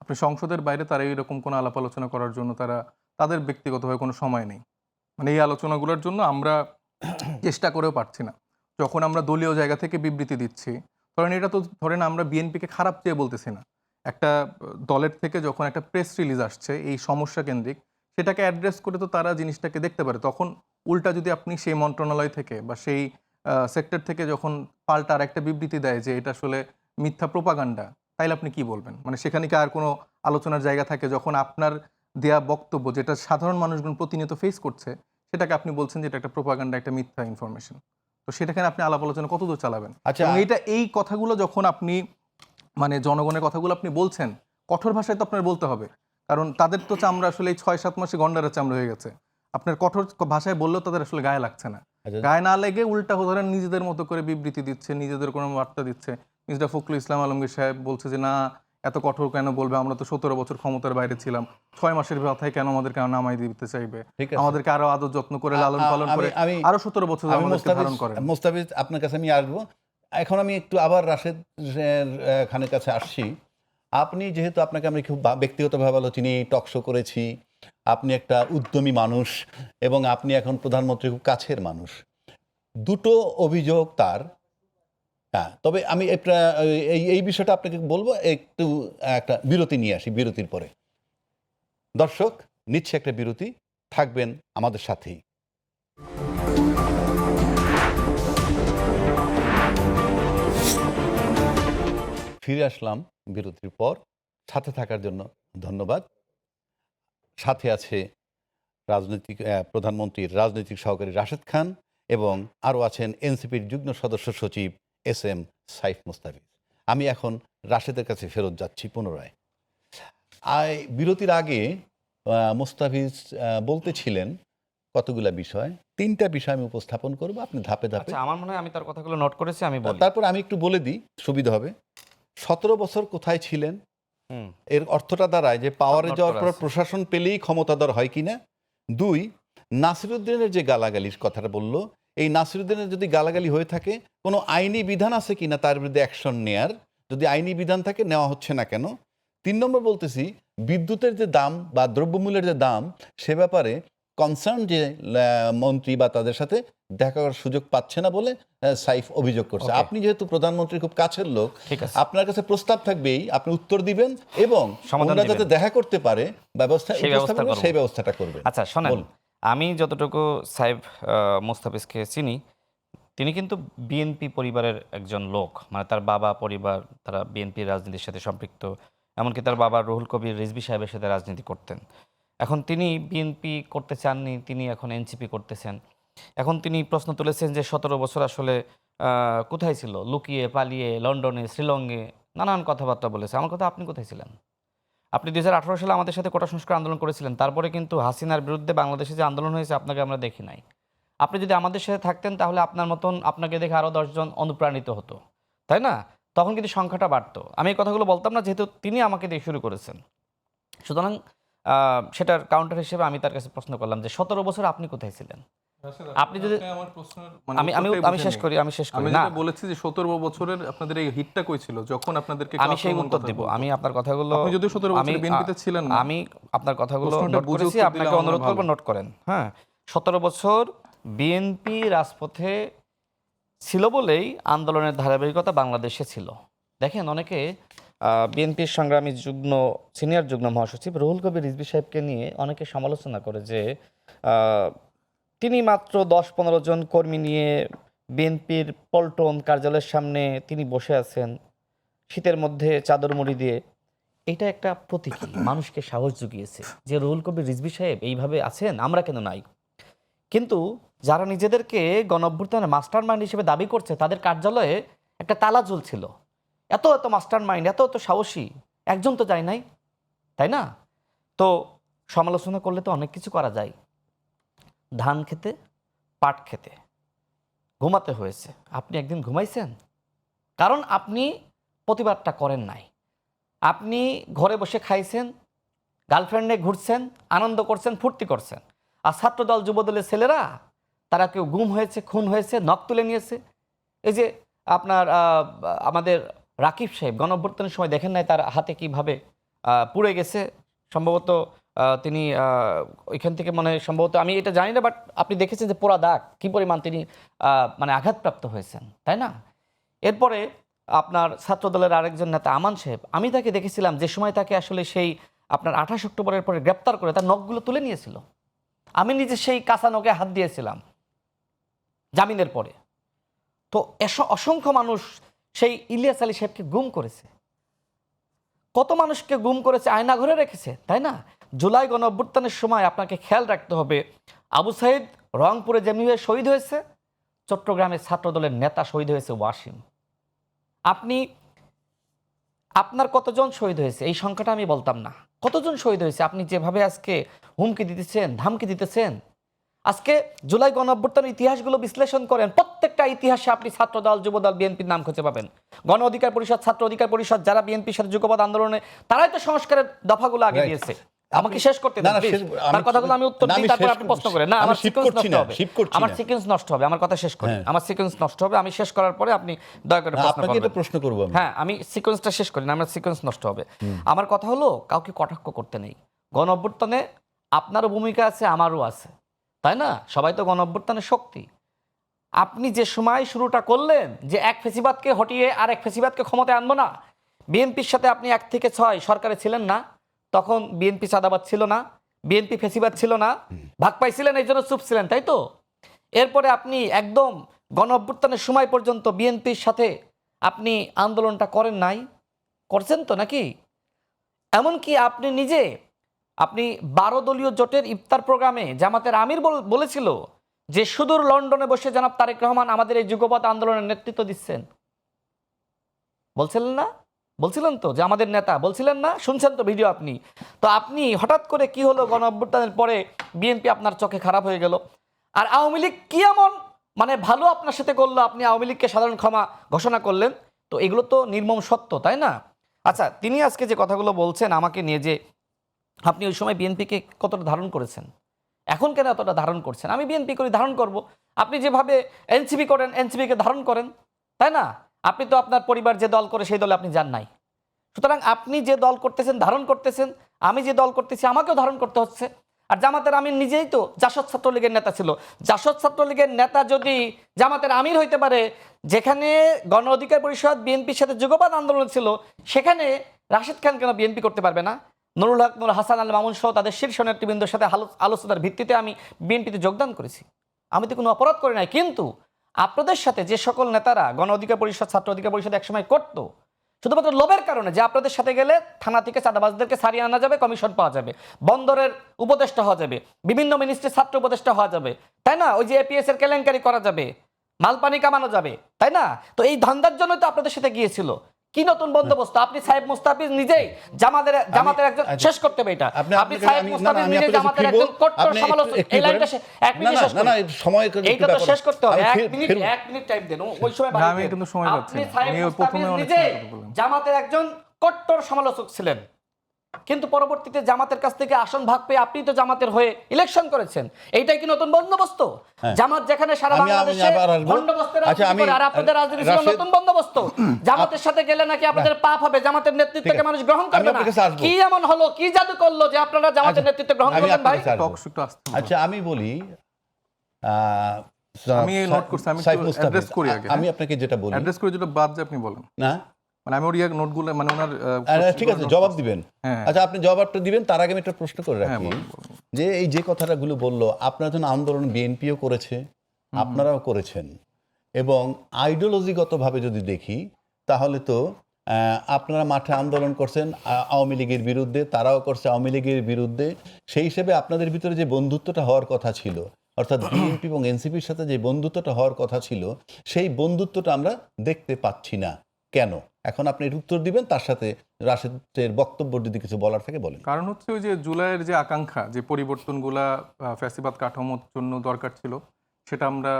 আপনি সংসদের বাইরে তারা এইরকম কোনো আলাপ আলোচনা করার জন্য তাদের ব্যক্তিগতভাবে কোনো সময় নেই। মানে এই আলোচনাগুলোর জন্য আমরা চেষ্টা করেও পারছি না। যখন আমরা দলীয় জায়গা থেকে বিবৃতি দিচ্ছি, এটা তো ধরেন আমরা বিএনপিকে খারাপ চেয়ে বলতেছি না। একটা দলের থেকে যখন একটা প্রেস রিলিজ আসছে এই সমস্যা কেন্দ্রিক, সেটাকে অ্যাড্রেস করে তো তারা জিনিসটাকে দেখতে পারে। তখন উল্টা যদি আপনি সেই মন্ত্রণালয় থেকে বা সেই সেক্টর থেকে যখন পাল্টা আরেকটা বিবৃতি দেয় যে এটা আসলে মিথ্যা প্রোপাগান্ডা, তাইলে আপনি কি বলবেন? মানে সেখানে কি আর কোনো আলোচনার জায়গা থাকে যখন আপনার দেয়া বক্তব্য যেটা সাধারণ মানুষজন প্রতিনিয়ত ফেস করছে, সেটাকে আপনি বলছেন যে এটা একটা প্রোপাগান্ডা, একটা মিথ্যা ইনফরমেশন। তো সেটাখানে আপনি আলাপ আলোচনা কতদূর চালাবেন? আচ্ছা। এবং এই কথাগুলো যখন আপনি মানে জনগণের কথাগুলো আপনি বলছেন, কঠোর ভাষায় তো আপনার বলতে হবে। কারণ তাদের তো চামড়া আসলে এই ৬-৭ মাসে গন্ডারের চামড়া হয়ে গেছে। আপনার কঠোর ভাষায় বললেও তাদের আসলে গায়ে লাগছে না। আচ্ছা। গায়ে না লেগে উল্টা ধরেন নিজেদের মতো করে বিবৃতি দিচ্ছে, নিজেদের কোনো বার্তা দিচ্ছে। মিস্টার ফখরুল ইসলাম আলমগীর সাহেব বলছে যে, "না, এত কঠোর কেন বলবে? আমরা তো ১৭ বছর ক্ষমতার বাইরে ছিলাম। ৬ মাসের মাথায় কেন আমাদেরকে নামাই দিতে চাইবে? ঠিক আছে। আমাদেরকে আরো আদর যত্ন করে লালন পালন করে আমি আরো ১৭ বছর আমি আমাদেরকে ধারণ করেন।" মোস্তাফিজ আপনার কাছে আমি আসবো। এখন আমি একটু আবার রাশেদ খানের কাছে আসছি। আপনি যেহেতু আপনাকে আমি খুব ব্যক্তিগতভাবে ভালো চিনি, টক শো করেছি, আপনি একটা উদ্যমী মানুষ এবং আপনি এখন প্রধানমন্ত্রীর খুব কাছের মানুষ। দুটো অভিযোগ তার। হ্যাঁ, তবে আমি এই বিষয়টা আপনাকে বলবো, একটু একটা বিরতি নিয়ে আসি, বিরতির পরে। দর্শক, নিচ্ছে একটা বিরতি, থাকবেন আমাদের সাথেই। ফিরে আসলাম বিরতির পর। সাথে থাকার জন্য ধন্যবাদ। সাথে আছে প্রধানমন্ত্রীর রাজনৈতিক সহকারী রাশেদ খান এবং আরও আছেন এনসিপির যুগ্ম সদস্য সচিব এস.এম. সাইফ মুস্তাফিজ। আমি এখন রাশেদের কাছে ফেরত যাচ্ছি পুনরায়। বিরতির আগে মুস্তাফিজ বলতেছিলেন কতগুলা বিষয়, 3টা বিষয় আমি উপস্থাপন করব, আপনি ধাপে ধাপে। আচ্ছা, আমার মনে হয় আমি তার কথাগুলো নোট করেছি, আমি বলি। তারপর আমি একটু বলে দিই, সুবিধা হবে। 17 বছর কোথায় ছিলেন, এর অর্থটা দাঁড়ায় যে পাওয়ারে যাওয়ার পর প্রশাসন পেলেই ক্ষমতাধর হয় কিনা। 2, নাসিরুদ্দিনের যে গালাগালির কথাটা বললো, এই নাসিরুদ্দিনের যদি গালাগালি হয়ে থাকে, কোনো আইনি বিধান আছে কিনা তার বিরুদ্ধে অ্যাকশন নেয়ার, যদি আইনি বিধান থাকে নেওয়া হচ্ছে না কেন। 3 নম্বর বলতেছি, বিদ্যুতের যে দাম বা দ্রব্যমূল্যের যে দাম, সে ব্যাপারে কনসার্ন যে মন্ত্রী বা তাদের সাথে দেখা করার সুযোগ পাচ্ছে না বলে সাইফ অভিযোগ করছে। আপনি যেহেতু প্রধানমন্ত্রীর খুব কাছের লোক, আপনার কাছে প্রস্তাব থাকবেই, আপনি উত্তর দিবেন এবং ওনারা যাতে দেখা করতে পারে সেই ব্যবস্থাটা করবেন। আচ্ছা শোনেন, আমি যতটুকু সাইফ মুস্তাফিজকে চিনি, তিনি কিন্তু বিএনপি পরিবারের একজন লোক, মানে তার বাবা পরিবার তারা বিএনপির রাজনীতির সাথে সম্পৃক্ত, এমনকি তার বাবা রুহুল কবির রিজভী সাহেবের সাথে রাজনীতি করতেন। এখন তিনি বিএনপি করতে চাননি, তিনি এখন এনসিপি করতেছেন। এখন তিনি প্রশ্ন তুলেছেন যে 17 বছর আসলে কোথায় ছিল, লুকিয়ে পালিয়ে লন্ডনে শ্রীলঙ্গে নানান কথাবার্তা বলেছে। আমার কথা, আপনি কোথায় ছিলেন? আপনি 2018 সালে আমাদের সাথে কোটা সংস্কার আন্দোলন করেছিলেন, তারপরে কিন্তু হাসিনার বিরুদ্ধে বাংলাদেশে যে আন্দোলন হয়েছে আপনাকে আমরা দেখি নাই। আপনি যদি আমাদের সাথে থাকতেন তাহলে আপনার মতন আপনাকে দেখে আরও 10 জন অনুপ্রাণিত হতো, তাই না? তখন কিন্তু সংখ্যাটা বাড়তো। আমি এই কথাগুলো বলতাম না, যেহেতু তিনি আমাকে দিয়ে শুরু করেছেন। সুতরাং সেটার কাউন্টার হিসেবে আমি তার কাছে প্রশ্ন করলাম যে 17 বছর আপনি কোথায় ছিলেন? আপনি যদি আমি শেষ করি না, বলেছি যে 17 বছরের আপনাদের এই হিটটা কই ছিল যখন আপনাদেরকে আমি সেই উত্তর দিব। আমি আপনার কথাগুলো, আপনি যদি 17 বছর বিএনপিতে ছিলেন না, আমি আপনার কথাগুলো নোট করেছি, আপনাকে অনুরোধ করব নোট করেন। হ্যাঁ, 17 বছর বিএনপি রাজপথে ছিল বলেই আন্দোলনের ধারাবাহিকতা বাংলাদেশে ছিল। দেখেন, অনেকে বিএনপির সংগ্রামী সিনিয়র যুগ্ম মহাসচিব রুহুল কবির রিজভী সাহেবকে নিয়ে অনেকে সমালোচনা করে যে তিনি মাত্র 10-15 জন কর্মী নিয়ে বিএনপির পল্টন কার্যালয়ের সামনে তিনি বসে আছেন শীতের মধ্যে চাদর মুড়ি দিয়ে। এটা একটা প্রতীকী, মানুষকে সাহস জুগিয়েছে যে রুহুল কবির রিজভী সাহেব এইভাবে আছেন, আমরা কেন নাই। কিন্তু যারা নিজেদেরকে গণঅভ্যুত্থানের মাস্টার মাইন্ড হিসেবে দাবি করছে, তাদের কার্যালয়ে একটা তালা ঝুলছিল। এত মাস্টার মাইন্ড, এত সাহসী একজন তো যায় নাই, তাই না? তো সমালোচনা করলে তো অনেক কিছু করা যায়। ধান খেতে, পাট খেতে ঘুমাতে হয়েছে। আপনি একদিন ঘুমাইছেন? কারণ আপনি প্রতিবাদটা করেন নাই। আপনি ঘরে বসে খাইছেন, গার্লফ্রেন্ডে ঘুরছেন, আনন্দ করছেন, ফুর্তি করছেন। আর ছাত্রদল যুবদলের ছেলেরা, তারা কেউ গুম হয়েছে, খুন হয়েছে, নখ তুলে নিয়েছে। এই যে আপনার আমাদের রাকিব সাহেব গণঅভ্যুত্থানের সময় দেখেন নাই তার হাতে কিভাবে পুড়ে গেছে, সম্ভবত তিনি ওইখান থেকে সম্ভবত আমি এটা জানি না, বাট আপনি দেখেছেন যে পোড়া দাগ কী পরিমাণ তিনি আঘাতপ্রাপ্ত হয়েছেন, তাই না? এরপরে আপনার ছাত্রদলের আরেকজন নেতা আমান সাহেব, আমি তাকে দেখেছিলাম যে সময় তাকে আসলে সেই আপনার 28 অক্টোবরের পরে গ্রেপ্তার করে তার নখগুলো তুলে নিয়েছিল। আমি নিজে সেই কাঁচা নখে হাত দিয়েছিলাম জামিনের পরে। তো অসংখ্য মানুষ সেই ইলিয়াস আলী সাহেবকে গুম করেছে, কত মানুষকে গুম করেছে, আয়না ঘরে রেখেছে, তাই না? জুলাই গণ অভ্যুত্থানের সময় আপনাকে খেয়াল রাখতে হবে, আবু সাইদ রংপুরে যেমনিভাবে শহীদ হয়েছে, চট্টগ্রামের ছাত্রদলের নেতা শহীদ হয়েছে ওয়াসিম। আপনার কতজন শহীদ হয়েছে এই সংখ্যাটা আমি বলতাম না, কতজন শহীদ হয়েছে আপনি যেভাবে আজকে হুমকি দিতেছেন, ধামকি দিতেছেন। আজকে জুলাই গণ অভ্যুত্থানের ইতিহাসগুলো বিশ্লেষণ করেন, প্রত্যেকটা ইতিহাসে আপনি ছাত্রদল, যুবদল, বিএনপির নাম খুঁজে পাবেন। গণ অধিকার পরিষদ, ছাত্র অধিকার পরিষদ, যারা বিএনপির সাথে যুগপৎ আন্দোলনে, তারাই তো সংস্কারের দফাগুলো আগে দিয়েছে। আমাকে শেষ করতে দিন প্লিজ, তার কথাগুলো আমি উত্তর দিই, তারপর আপনি প্রশ্ন করেন। না, আমার সিকোয়েন্স নষ্ট হবে, আমার সিকোয়েন্স নষ্ট হবে, আমার কথা শেষ করি, আমার সিকোয়েন্স নষ্ট হবে। আমি শেষ করার পরে আপনি দয়া করে প্রশ্ন করবেন। আপনাকে প্রশ্ন করব আমি। হ্যাঁ, আমি সিকোয়েন্সটা শেষ করি না, আমার সিকোয়েন্স নষ্ট হবে। আমার কথা হলো, কাউকে কটাক্ষ করতে নেই। গণ অভ্যুত্থানে আপনারও ভূমিকা আছে, আমারও আছে, তাই না? সবাই তো গণ অভ্যুত্থানের শক্তি। আপনি যে সময় শুরুটা করলেন যে এক ফেসিবাদকে হটিয়ে আর এক ফেসিবাদকে ক্ষমতায় আনবো না, বিএনপির সাথে আপনি 1 থেকে 6 সরকারে ছিলেন না, তখন বিএনপি চাঁদাবাদ ছিল না, বিএনপি ফেসিবাদ ছিল না, ভাগ পাইছিলেন, এই জন্য চুপ ছিলেন, তাই তো? এরপরে আপনি একদম গণ অভ্যুত্থানের সময় পর্যন্ত বিএনপির সাথে আপনি আন্দোলনটা করেন নাই, করছেন তো নাকি? এমনকি আপনি নিজে, আপনি 12 দলীয় জোটের ইফতার প্রোগ্রামে জামাতের আমির বলেছিল যে সুদূর লন্ডনে বসে জনাব তারেক রহমান আমাদের এই যুগপৎ আন্দোলনের নেতৃত্ব দিচ্ছেন, বলছিলেন না? বলছিলেন তো যে আমাদের নেতা, বলছিলেন না? শুনছেন তো ভিডিও আপনি? তো আপনি হঠাৎ করে কি হলো, গণ অভ্যুত্থানের পরে বিএনপি আপনার চোখে খারাপ হয়ে গেল। আর আওয়ামী লীগ কি এমন মানে ভালো আপনার সাথে করলো, আপনি আওয়ামী লীগকে সাধারণ ক্ষমা ঘোষণা করলেন? তো এগুলো তো নির্মম সত্য, তাই না? আচ্ছা, তিনি আজকে যে কথাগুলো বলছেন আমাকে নিয়ে, যে আপনি ওই সময় বিএনপিকে কতটা ধারণ করেছেন, এখন কেন এতটা ধারণ করছেন? আমি বিএনপি করে ধারণ করব, আপনি যেভাবে এনসিপি করেন, এনসিপিকে ধারণ করেন, তাই না? আপনি তো আপনার পরিবার যে দল করে সেই দলে আপনি যান নাই। সুতরাং আপনি যে দল করতেছেন, ধারণ করতেছেন, আমি যে দল করতেছি আমাকেও ধারণ করতে হচ্ছে। আর জামাতের আমির নিজেই তো জাসদ ছাত্রলীগের নেতা ছিল। জাসদ ছাত্রলীগের নেতা যদি জামাতের আমির হইতে পারে, যেখানে গণ অধিকার পরিষদ বিএনপির সাথে যুগপৎ আন্দোলন ছিল, সেখানে রাশেদ খান কেন বিএনপি করতে পারবে না? নুরুল হক, নূর হাসান আল মামুন সহ তাদের শীর্ষ নেতৃবৃন্দের সাথে আলোচনার ভিত্তিতে আমি বিএনপিতে যোগদান করেছি, আমি তো কোনো অপরাধ করি নাই। কিন্তু আপনাদের সাথে যে সকল নেতারা গণ অধিকার পরিষদ, ছাত্র অধিকার পরিষদ একসময় করতো, শুধুমাত্র লোভের কারণে যে আপনাদের সাথে গেলে থানা থেকে চাঁদাবাজদেরকে সারিয়ে আনা যাবে, কমিশন পাওয়া যাবে, বন্দরের উপদেষ্টা হওয়া যাবে, বিভিন্ন মিনিস্ট্রির ছাত্র উপদেষ্টা হওয়া যাবে, তাই না? ওই যে এপিএস এর কেলেঙ্কারি করা যাবে, মালপানি কামানো যাবে, তাই না? তো এই ধান্দার জন্য তো আপনাদের সাথে গিয়েছিল। কি নতুন বন্দোবস্ত? আপনি সাহেব মুস্তাফিজ নিজেই জামাতের একজন, শেষ করতে হবে এটা, আপনি সাহেব মুস্তাফিজ নিজে জামাতের একজন কট্টর সমালোচক। এই লাইনটা 1 মিনিট শেষ করুন, এইটা তো শেষ করতে হবে। 1 মিনিট টাইম দেন, ওই সময় আমি কিন্তু সময় পাচ্ছি না। আমি প্রথমে অনেক বললাম জামাতের একজন কট্টর সমালোচক ছিলেন, কিন্তু পরবর্তীতে জামাতের কাছ থেকে আসন ভাগ পেয়ে আপনি তো জামাতের হয়ে ইলেকশন করেছেন। এইটাই কি নতুন বন্দোবস্ত? জামাত যেখানে সারা বাংলাদেশে বন্দোবস্তের রাজনীতি করে, আর আপনাদের রাজনীতি ছিল নতুন বন্দোবস্ত। জামাতের সাথে গেলে নাকি আপনাদের পাপ হবে, জামাতের নেতৃত্বকে মানুষ গ্রহণ করবে না। কি এমন হলো, কি জাদু করলো যে আপনারা জামাতের নেতৃত্ব গ্রহণ করলেন? ভাই আচ্ছা, আমি বলি, আমি নোট করছি, আমি অ্যাড্রেস করি আগে। আমি আপনাকে যেটা বলি, অ্যাড্রেস করে যেটা বাদ যে আপনি বলেন না, মানে আমি ওর নোটগুলো, মানে ওনার ঠিক আছে, জবাব দিবেন। হ্যাঁ। আচ্ছা, আপনি জবাবটা দিবেন, তার আগে আমি একটা প্রশ্ন করে রাখি, যে এই যে কথাটাগুলো বললো, আপনার জন্য আন্দোলন বিএনপিও করেছে, আপনারাও করেছেন, এবং আইডিওলজিগতভাবে যদি দেখি তাহলে তো আপনারা মাঠে আন্দোলন করছেন আওয়ামী লীগের বিরুদ্ধে, তারাও করছে আওয়ামী লীগের বিরুদ্ধে। সেই হিসেবে আপনাদের ভিতরে যে বন্ধুত্বটা হওয়ার কথা ছিল, অর্থাৎ বিএনপি এবং এনসিপির সাথে যে বন্ধুত্বটা হওয়ার কথা ছিল, সেই বন্ধুত্বটা আমরা দেখতে পাচ্ছি না কেন? এখন আপনি এর উত্তর দিবেন, তার সাথে রাশেদের বক্তব্য যদি কিছু বলার থাকে বলেন। কারণ হচ্ছে ওই যে জুলাইয়ের যে আকাঙ্ক্ষা, যে পরিবর্তনগুলা ফ্যাসিবাদ কাঠামোর জন্য দরকার ছিল, সেটা আমরা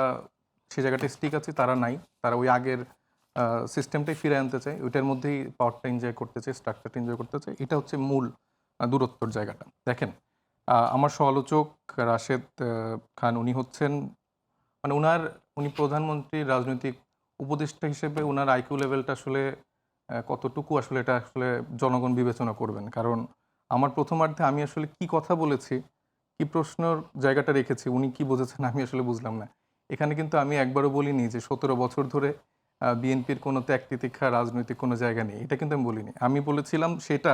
সে জায়গাটা স্টিক আছি, তারা নাই। তারা ওই আগের সিস্টেমটাই ফিরে আনতে চায়, ওইটার মধ্যেই পাওয়ারটা এনজয় করতে চায়, স্ট্রাকচারটা এনজয় করতে চায়। এটা হচ্ছে মূল দূরত্বর জায়গাটা। দেখেন, আমার সমালোচক রাশেদ খান, উনি হচ্ছেন, মানে উনি প্রধানমন্ত্রীর রাজনৈতিক উপদেষ্টা হিসেবে ওনার আইকিউ লেভেলটা আসলে কতটুকু, আসলে এটা আসলে জনগণ বিবেচনা করবেন। কারণ আমার প্রথমার্ধে আমি আসলে কি কথা বলেছি, কি প্রশ্নের জায়গাটা রেখেছি, উনি কি বুঝেছেন আমি আসলে বুঝলাম না। এখানে কিন্তু আমি একবারও বলিনি যে 17 বছর ধরে বিএনপির কোনো ত্যাগ তিতিক্ষা রাজনৈতিক কোনো জায়গা নেই, এটা কিন্তু আমি বলিনি। আমি বলেছিলাম সেটা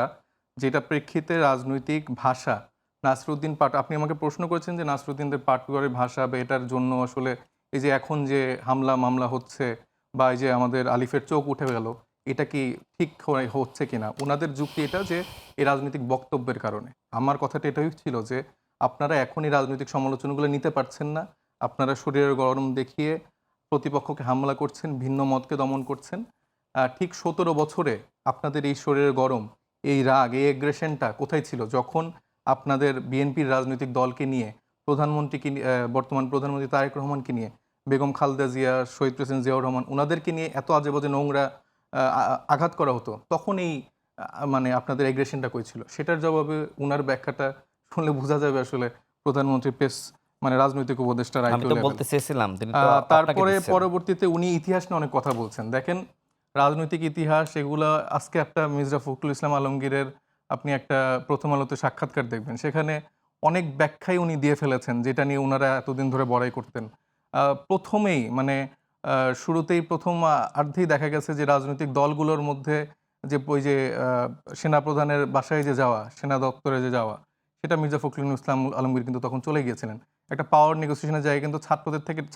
যেটা প্রেক্ষিতে রাজনৈতিক ভাষা নাসরুদ্দিন পাট, আপনি আমাকে প্রশ্ন করেছেন যে নাসরুদ্দিনদের পাটকুরারি ভাষা বা এটার জন্য আসলে এই যে এখন যে হামলা মামলা হচ্ছে বা এই যে আমাদের আলিফের চোখ উঠে গেল, এটা কি ঠিক হচ্ছে কিনা? ওনাদের যুক্তি এটা যে এই রাজনৈতিক বক্তব্যের কারণে। আমার কথাটা এটাই ছিল যে আপনারা এখন এই রাজনৈতিক সমালোচনাগুলো নিতে পারছেন না, আপনারা শরীরের গরম দেখিয়ে প্রতিপক্ষকে হামলা করছেন, ভিন্ন মতকে দমন করছেন। ঠিক 17 বছরে আপনাদের এই শরীরের গরম, এই রাগ, এই এগ্রেশনটা কোথায় ছিল যখন আপনাদের বিএনপির রাজনৈতিক দলকে নিয়ে প্রধানমন্ত্রীকে বর্তমান প্রধানমন্ত্রী তারেক রহমানকে নিয়ে, বেগম খালেদা জিয়া, শহীদ প্রেসিডেন্ট জিয়াউর রহমান, ওনাদেরকে নিয়ে এত আজে বাজে নোংরা আঘাত করা হতো, তখন এই মানে আপনাদের এগ্রেশনটা কই ছিল? সেটার জবাবে উনার ব্যাখ্যাটা শুনলে বোঝা যাবে আসলে প্রধানমন্ত্রী পেস মানে রাজনৈতিক উপদেষ্টা আমি তো বলতে চেয়েছিলাম তিনি তো আপনাকে তারপরে দিচ্ছেন। পরবর্তীতে উনি ইতিহাস নিয়ে অনেক কথা বলছেন। দেখেন রাজনৈতিক ইতিহাস এগুলা, আজকে একটা মির্জা ফখরুল ইসলাম আলমগীরের আপনি একটা প্রথম আলোতে সাক্ষাৎকার দেখবেন, সেখানে অনেক ব্যাখ্যাই উনি দিয়ে ফেলেছেন যেটা নিয়ে ওনারা এতদিন ধরে বড়াই করতেন। প্রথমেই মানে শুরুতেই প্রথম অর্ধেই দেখা গেছে যে রাজনৈতিক দলগুলোর মধ্যে যে ওই যে সেনাপ্রধানের বাসায় যে যাওয়া, সেনা দপ্তরে যে যাওয়া, সেটা মির্জা ফখরুল ইসলাম আলমগীর কিন্তু তখন চলে গিয়েছিলেন। একটা পাওয়ার নেগোসিয়েশনের জায়গায় কিন্তু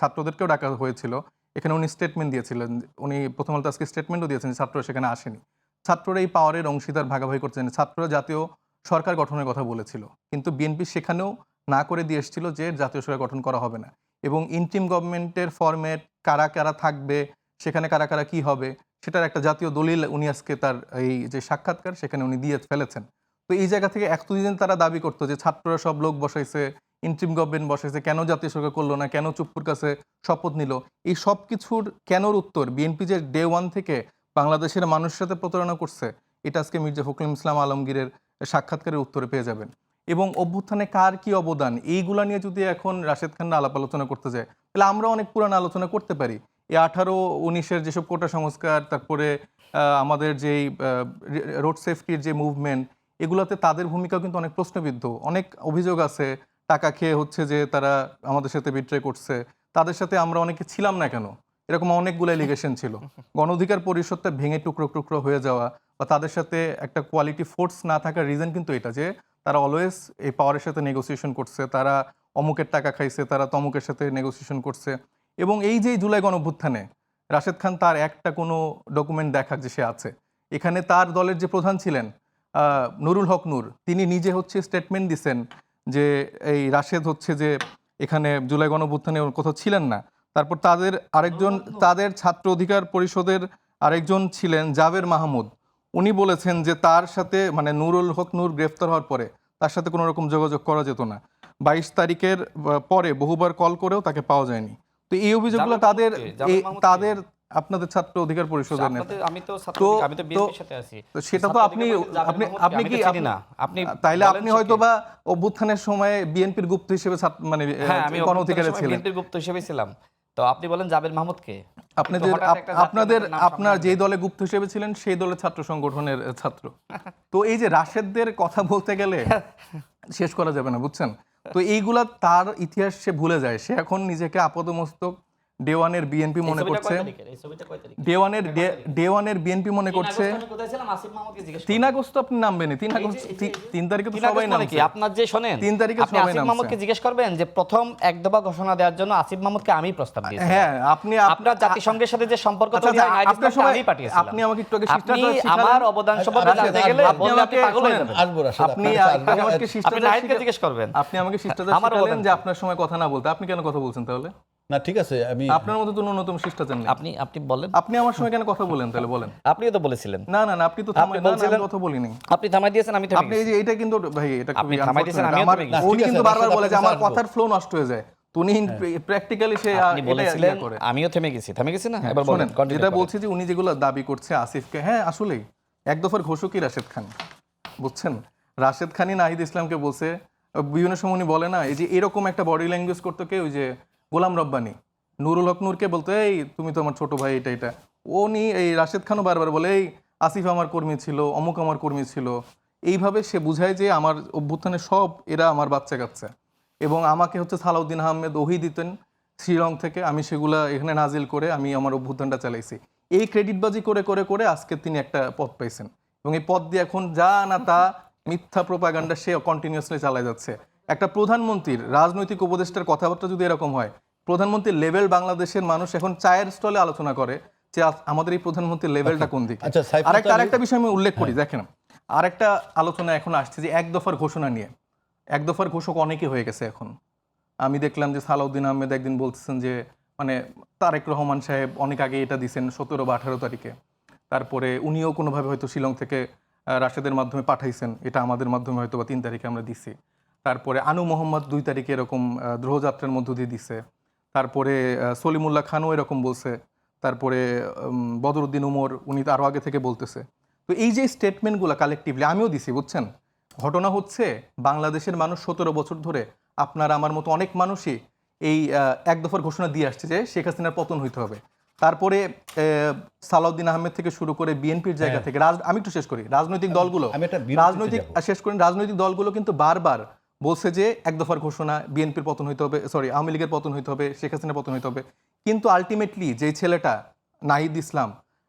ছাত্রদেরকেও ডাকা হয়েছিল। এখানে উনি স্টেটমেন্ট দিয়েছিলেন, উনি প্রথম আলোতে আজকে স্টেটমেন্টও দিয়েছেন যে ছাত্ররা সেখানে আসেনি। ছাত্ররা এই পাওয়ারের অংশীদার ভাগাভাগি করছেন। ছাত্ররা জাতীয় সরকার গঠনের কথা বলেছিল, কিন্তু বিএনপি সেখানেও না করে দিয়ে এসেছিল যে জাতীয় সরকার গঠন করা হবে না, এবং ইন্টিম গভর্নমেন্টের ফরম্যাট, কারা কারা থাকবে, সেখানে কারা কারা কি হবে, সেটার একটা জাতীয় দলিল উনি আজকে তার এই যে সাক্ষাৎকার সেখানে উনি দিয়ে ফেলেছেন। তো এই জায়গা থেকে এতদিন তারা দাবি করতো যে ছাত্ররা সব লোক বসাইছে, ইন্টিম গভর্নমেন্ট বসাইছে, কেন জাতীয় সরকার করলো না, কেন চুপ্পুর কাছে শপথ নিল, এই সব কিছুর কেনর উত্তর বিএনপি যে ডে ওয়ান থেকে বাংলাদেশের মানুষের সাথে প্রতারণা করছে, এটা আজকে মির্জা ফখরুল ইসলাম আলমগীরের সাক্ষাৎকারের উত্তরে পেয়ে যাবেন। এবং অভ্যুত্থানে কার কি অবদান, এইগুলা নিয়ে যদি এখন রাশেদ খান আলাপ আলোচনা করতে যায়, তাহলে আমরা অনেক পুরানো আলোচনা করতে পারি। এই 18-19-এর যেসব কোটা সংস্কার, তারপরে আমাদের যেই রোড সেফটির যে মুভমেন্ট, এগুলোতে তাদের ভূমিকাও কিন্তু অনেক প্রশ্নবিদ্ধ। অনেক অভিযোগ আছে টাকা খেয়ে হচ্ছে যে তারা আমাদের সাথে বিট্রে করছে, তাদের সাথে আমরা অনেকে ছিলাম না কেন, এরকম অনেকগুলো এলিগেশন ছিল। গণ অধিকার পরিষদটা ভেঙে টুকরো টুকরো হয়ে যাওয়া বা তাদের সাথে একটা কোয়ালিটি ফোর্স না থাকার রিজন কিন্তু এটা যে তারা অলওয়েজ এই পাওয়ারের সাথে নেগোসিয়েশন করছে, তারা অমুকের টাকা খাইছে, তারা তমুকের সাথে নেগোসিয়েশন করছে। এবং এই যে জুলাই গণঅভ্যুত্থানে রাশেদ খান তার একটা কোনো ডকুমেন্ট দেখাক যে সে আছে, এখানে তার দলের যে প্রধান ছিলেন নুরুল হক নূর, তিনি নিজে হচ্ছে স্টেটমেন্ট দিছেন যে এই রাশেদ হচ্ছে যে এখানে জুলাই গণঅভ্যুত্থানে কোথাও ছিলেন না। তারপর তাদের আরেকজন, তাদের ছাত্র অধিকার পরিষদের আরেকজন ছিলেন জাবের মাহমুদ, উনি বলেছেন যে তার সাথে মানে নুরুল হক নূর গ্রেফতার হওয়ার পরে তার সাথে কোনো রকম যোগাযোগ করা যেত না, 22 তারিখের পরে বহুবার কল করেও তাকে পাওয়া যায়নি। তো এই অভিযোগগুলো তাদের তাদের আপনাদের ছাত্র অধিকার পরিষদের নেতা। আমি তো বিএনপির সাথে আছি, তো সেটা তো আপনি কি চিনি না, আপনি তাইলে আপনি হয়তো বা অভ্যুত্থানের সময় বিএনপির গুপ্ত হিসেবে মানে আমি গণ অধিকারে ছিলেন, বিএনপির গুপ্ত হিসেবে ছিলাম। তো আপনি বলেন জাবের মাহমুদকে, আপনার যেই দলে গুপ্ত হিসেবে ছিলেন সেই দলের ছাত্র সংগঠনের ছাত্র। তো এই যে রাশেদদের কথা বলতে গেলে শেষ করা যাবে না, বুঝছেন? তো এইগুলা তার ইতিহাস সে ভুলে যায়। সে এখন নিজেকে আপাদমস্তক ডে-ওয়ানের বিএনপি মনে করছে, ডে-ওয়ানের বিএনপি মনে করছে। 3 আগস্ট আপনি নামবেন, 3 তারিখে তো সবাই নামছে। আপনার যে শোনেন 3 তারিখে আপনি সবাই আসিফ নামছে। মাহমুদকে জিজ্ঞেস করবেন যে প্রথম এক দফা ঘোষণা দেওয়ার জন্য আসিফ মাহমুদকে আমি প্রস্তাব দিয়েছি। হ্যাঁ, আপনি আপনার জাতিসংঘের সাথে যে সম্পর্ক তৈরি হয় না, আপনার সময় আমি পাঠিয়েছিলাম। আপনি আমাকে একটু আগে আপনি আমার অবদান সম্পর্কে জানতে গেলে বললে আপনি পাগল হয়ে যাবেন। আপনি আমাকে আপনি নাহিদকে জিজ্ঞেস করবেন। আপনি আমাকে শিষ্টাচার শিখালেন যে আপনার সময় কথা না বলতে। আপনি কেন কথা বলছেন তাহলে? না ঠিক আছে, আমি আপনার মতো তো ন্যূনতম শিষ্টাচার নেই। আপনি বলেন, আপনি আমার সময় কেন কথা বলেন তাহলে বলেন? আপনিও তো বলেছিলেন। না না না, আপনি তো থামাই, না আমি কথা বলিনি। আপনি থামাই দিয়েছেন, আমি থামাই আপনি এই যে এটা কিন্তু ভাই এটা আপনি খুবই থামাই দিয়েছেন, unfortunate। আমিও আমার থামাই দিয়েছি। উনি কিন্তু ঠিক আছে, বারবার বলে যে আমার আসবো। কথার ফ্লো নষ্ট হয়ে যায়। তো উনি প্র্যাকটিক্যালি সে আপনি বলেছিলেন, করে। আমিও থেমে গেছি না? এবার বলেন, শোনেন, যেটা বলছি যে উনি যেগুলো দাবি করছে আসিফকে, হ্যাঁ আসলেই এক দফার ঘোষকই রাশেদ খান, বুঝছেন? রাশেদ খানই নাহিদ ইসলামকে বলছে, বিভিন্ন সময় উনি বলে না এই যে এরকম একটা বডি ল্যাঙ্গুয়েজ করতো কে, ওই যে গোলাম রব্বানী নুরুল হক নূরকে বলতো এই তুমি তো আমার ছোট ভাই, এটা উনি এই রাশেদ খানও বারবার বলে এই আসিফ আমার কর্মী ছিল, অমুক আমার কর্মী ছিল। এইভাবে সে বুঝায় যে আমার অভ্যুত্থানে সব এরা আমার বাচ্চা কাচ্চা, এবং আমাকে হচ্ছে সালাউদ্দিন আহমেদ ওহি দিতেন শ্রীলং থেকে, আমি সেগুলা এখানে নাজিল করে আমি আমার অভ্যুত্থানটা চালাইছি। এই ক্রেডিটবাজি করে করে করে আজকে তিনি একটা পদ পাইছেন, এবং এই পদ দিয়ে এখন যা না তা মিথ্যা প্রোপাগান্ডা সে কন্টিনিউয়াসলি চালায় যাচ্ছে। একটা প্রধানমন্ত্রীর রাজনৈতিক উপদেষ্টার কথাবার্তা যদি এরকম হয়, প্রধানমন্ত্রীর লেভেল বাংলাদেশের মানুষ এখন চায়ের স্টলে আলোচনা করে যে আমাদের এই প্রধানমন্ত্রীর লেভেলটা কোন দিকে। আচ্ছা, সাইফুল আরেকটা বিষয় আমি উল্লেখ করি, দেখেন আরেকটা আলোচনা এখন আসছে যে এক দফার ঘোষণা নিয়ে। এক দফার ঘোষক অনেকে হয়ে গেছে এখন। আমি দেখলাম যে সালাউদ্দিন আহমেদ একদিন বলতেছেন যে মানে তারেক রহমান সাহেব অনেক আগে এটা দিছেন 17 বা 18 তারিখে, তারপরে উনিও কোনোভাবে হয়তো শিলং থেকে রাশেদের মাধ্যমে পাঠাইছেন, এটা আমাদের মাধ্যমে হয়তো বা 3 তারিখে আমরা দিছি। তারপরে আনু মোহাম্মদ 2 তারিখে এরকম দ্রোহযাত্রার মধ্য দিয়ে দিছে। তারপরে সলিমুল্লাহ খানও এরকম বলছে। তারপরে বদরুদ্দিন উমর উনি তো আরও আগে থেকে বলতেছে। তো এই যে স্টেটমেন্টগুলো কালেকটিভলি আমিও দিছি, বুঝছেন। ঘটনা হচ্ছে বাংলাদেশের মানুষ 17 বছর ধরে, আপনার আমার মতো অনেক মানুষই এই এক দফার ঘোষণা দিয়ে আসছে যে শেখ হাসিনার পতন হইতে হবে। তারপরে সালাউদ্দিন আহমেদ থেকে শুরু করে বিএনপির জায়গা থেকে আমি একটু শেষ করি, রাজনৈতিক দলগুলো রাজনৈতিক দলগুলো কিন্তু বারবার বলছে যে এক দফার ঘোষণা, বিএনপির পতন হইতে হবে, সরি আওয়ামী লীগের পতন হইতে হবে, শেখ হাসিনার পতন হইতে হবে। কিন্তু আলটিমেটলি যে ছেলেটা নাহিদ ইসলাম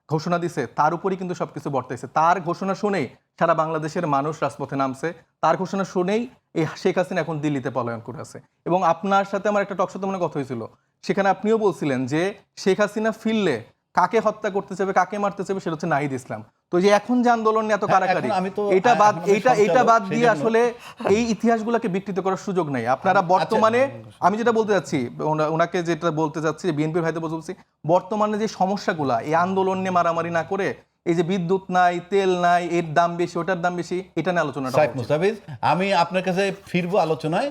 ঘোষণা দিছে তার উপরই কিন্তু সবকিছু বর্তাইছে। তার ঘোষণা শুনেই সারা বাংলাদেশের মানুষ রাজপথে নামছে। তার ঘোষণা শুনেই এই শেখ হাসিনা এখন দিল্লিতে পলায়ন করে আছে। এবং আপনার সাথে আমার একটা টকশোতে মনে কথা হয়েছিল, সেখানে আপনিও বলছিলেন যে শেখ হাসিনা ফিরলে কাকে হত্যা করতে চাইবে, কাকে মারতে চাইবে, সেটা হচ্ছে নাহিদ ইসলাম। তো যে এখন যে আন্দোলন নিয়ে এত কারাকারি, এটা বাদ দিয়ে আসলে এই ইতিহাসগুলোকে বিকৃত করার সুযোগ নাই। আপনারা বর্তমানে, আমি যেটা বলতে চাচ্ছি, ওনাকে যেটা বলতে চাচ্ছি, বিএনপির ভাইতে বলছি, বর্তমানে যে সমস্যাগুলা, এই আন্দোলন নিয়ে মারামারি না করে এই যে বিদ্যুৎ নাই, তেল নাই, এর দাম বেশি, ওটার দাম বেশি, এটা নিয়ে আলোচনাটা সাইফ মুস্তাফিজ, আমি আপনার কাছে ফিরবো আলোচনায়,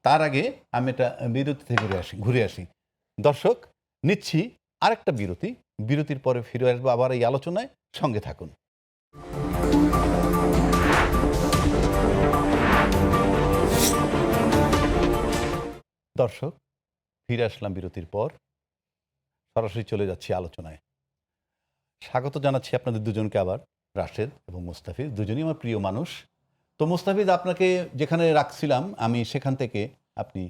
তার আগে আমি এটা বিরতি থেকে ঘুরে আসি। দর্শক, নিচ্ছি আরেকটা বিরতির পরে ফিরে আসবো আবার এই আলোচনায়, সঙ্গে থাকুন। দর্শক, ফিরে আসলাম বিরতির পর, সরাসরি চলে যাচ্ছি আলোচনায়। স্বাগত জানাচ্ছি আপনাদের দুজনকে আবার, রাশেদ এবং মুস্তাফিজ, দুজনই আমার প্রিয় মানুষ। তো মুস্তাফিজ, আপনাকে যেখানে রাখছিলাম আমি সেখান থেকে আপনি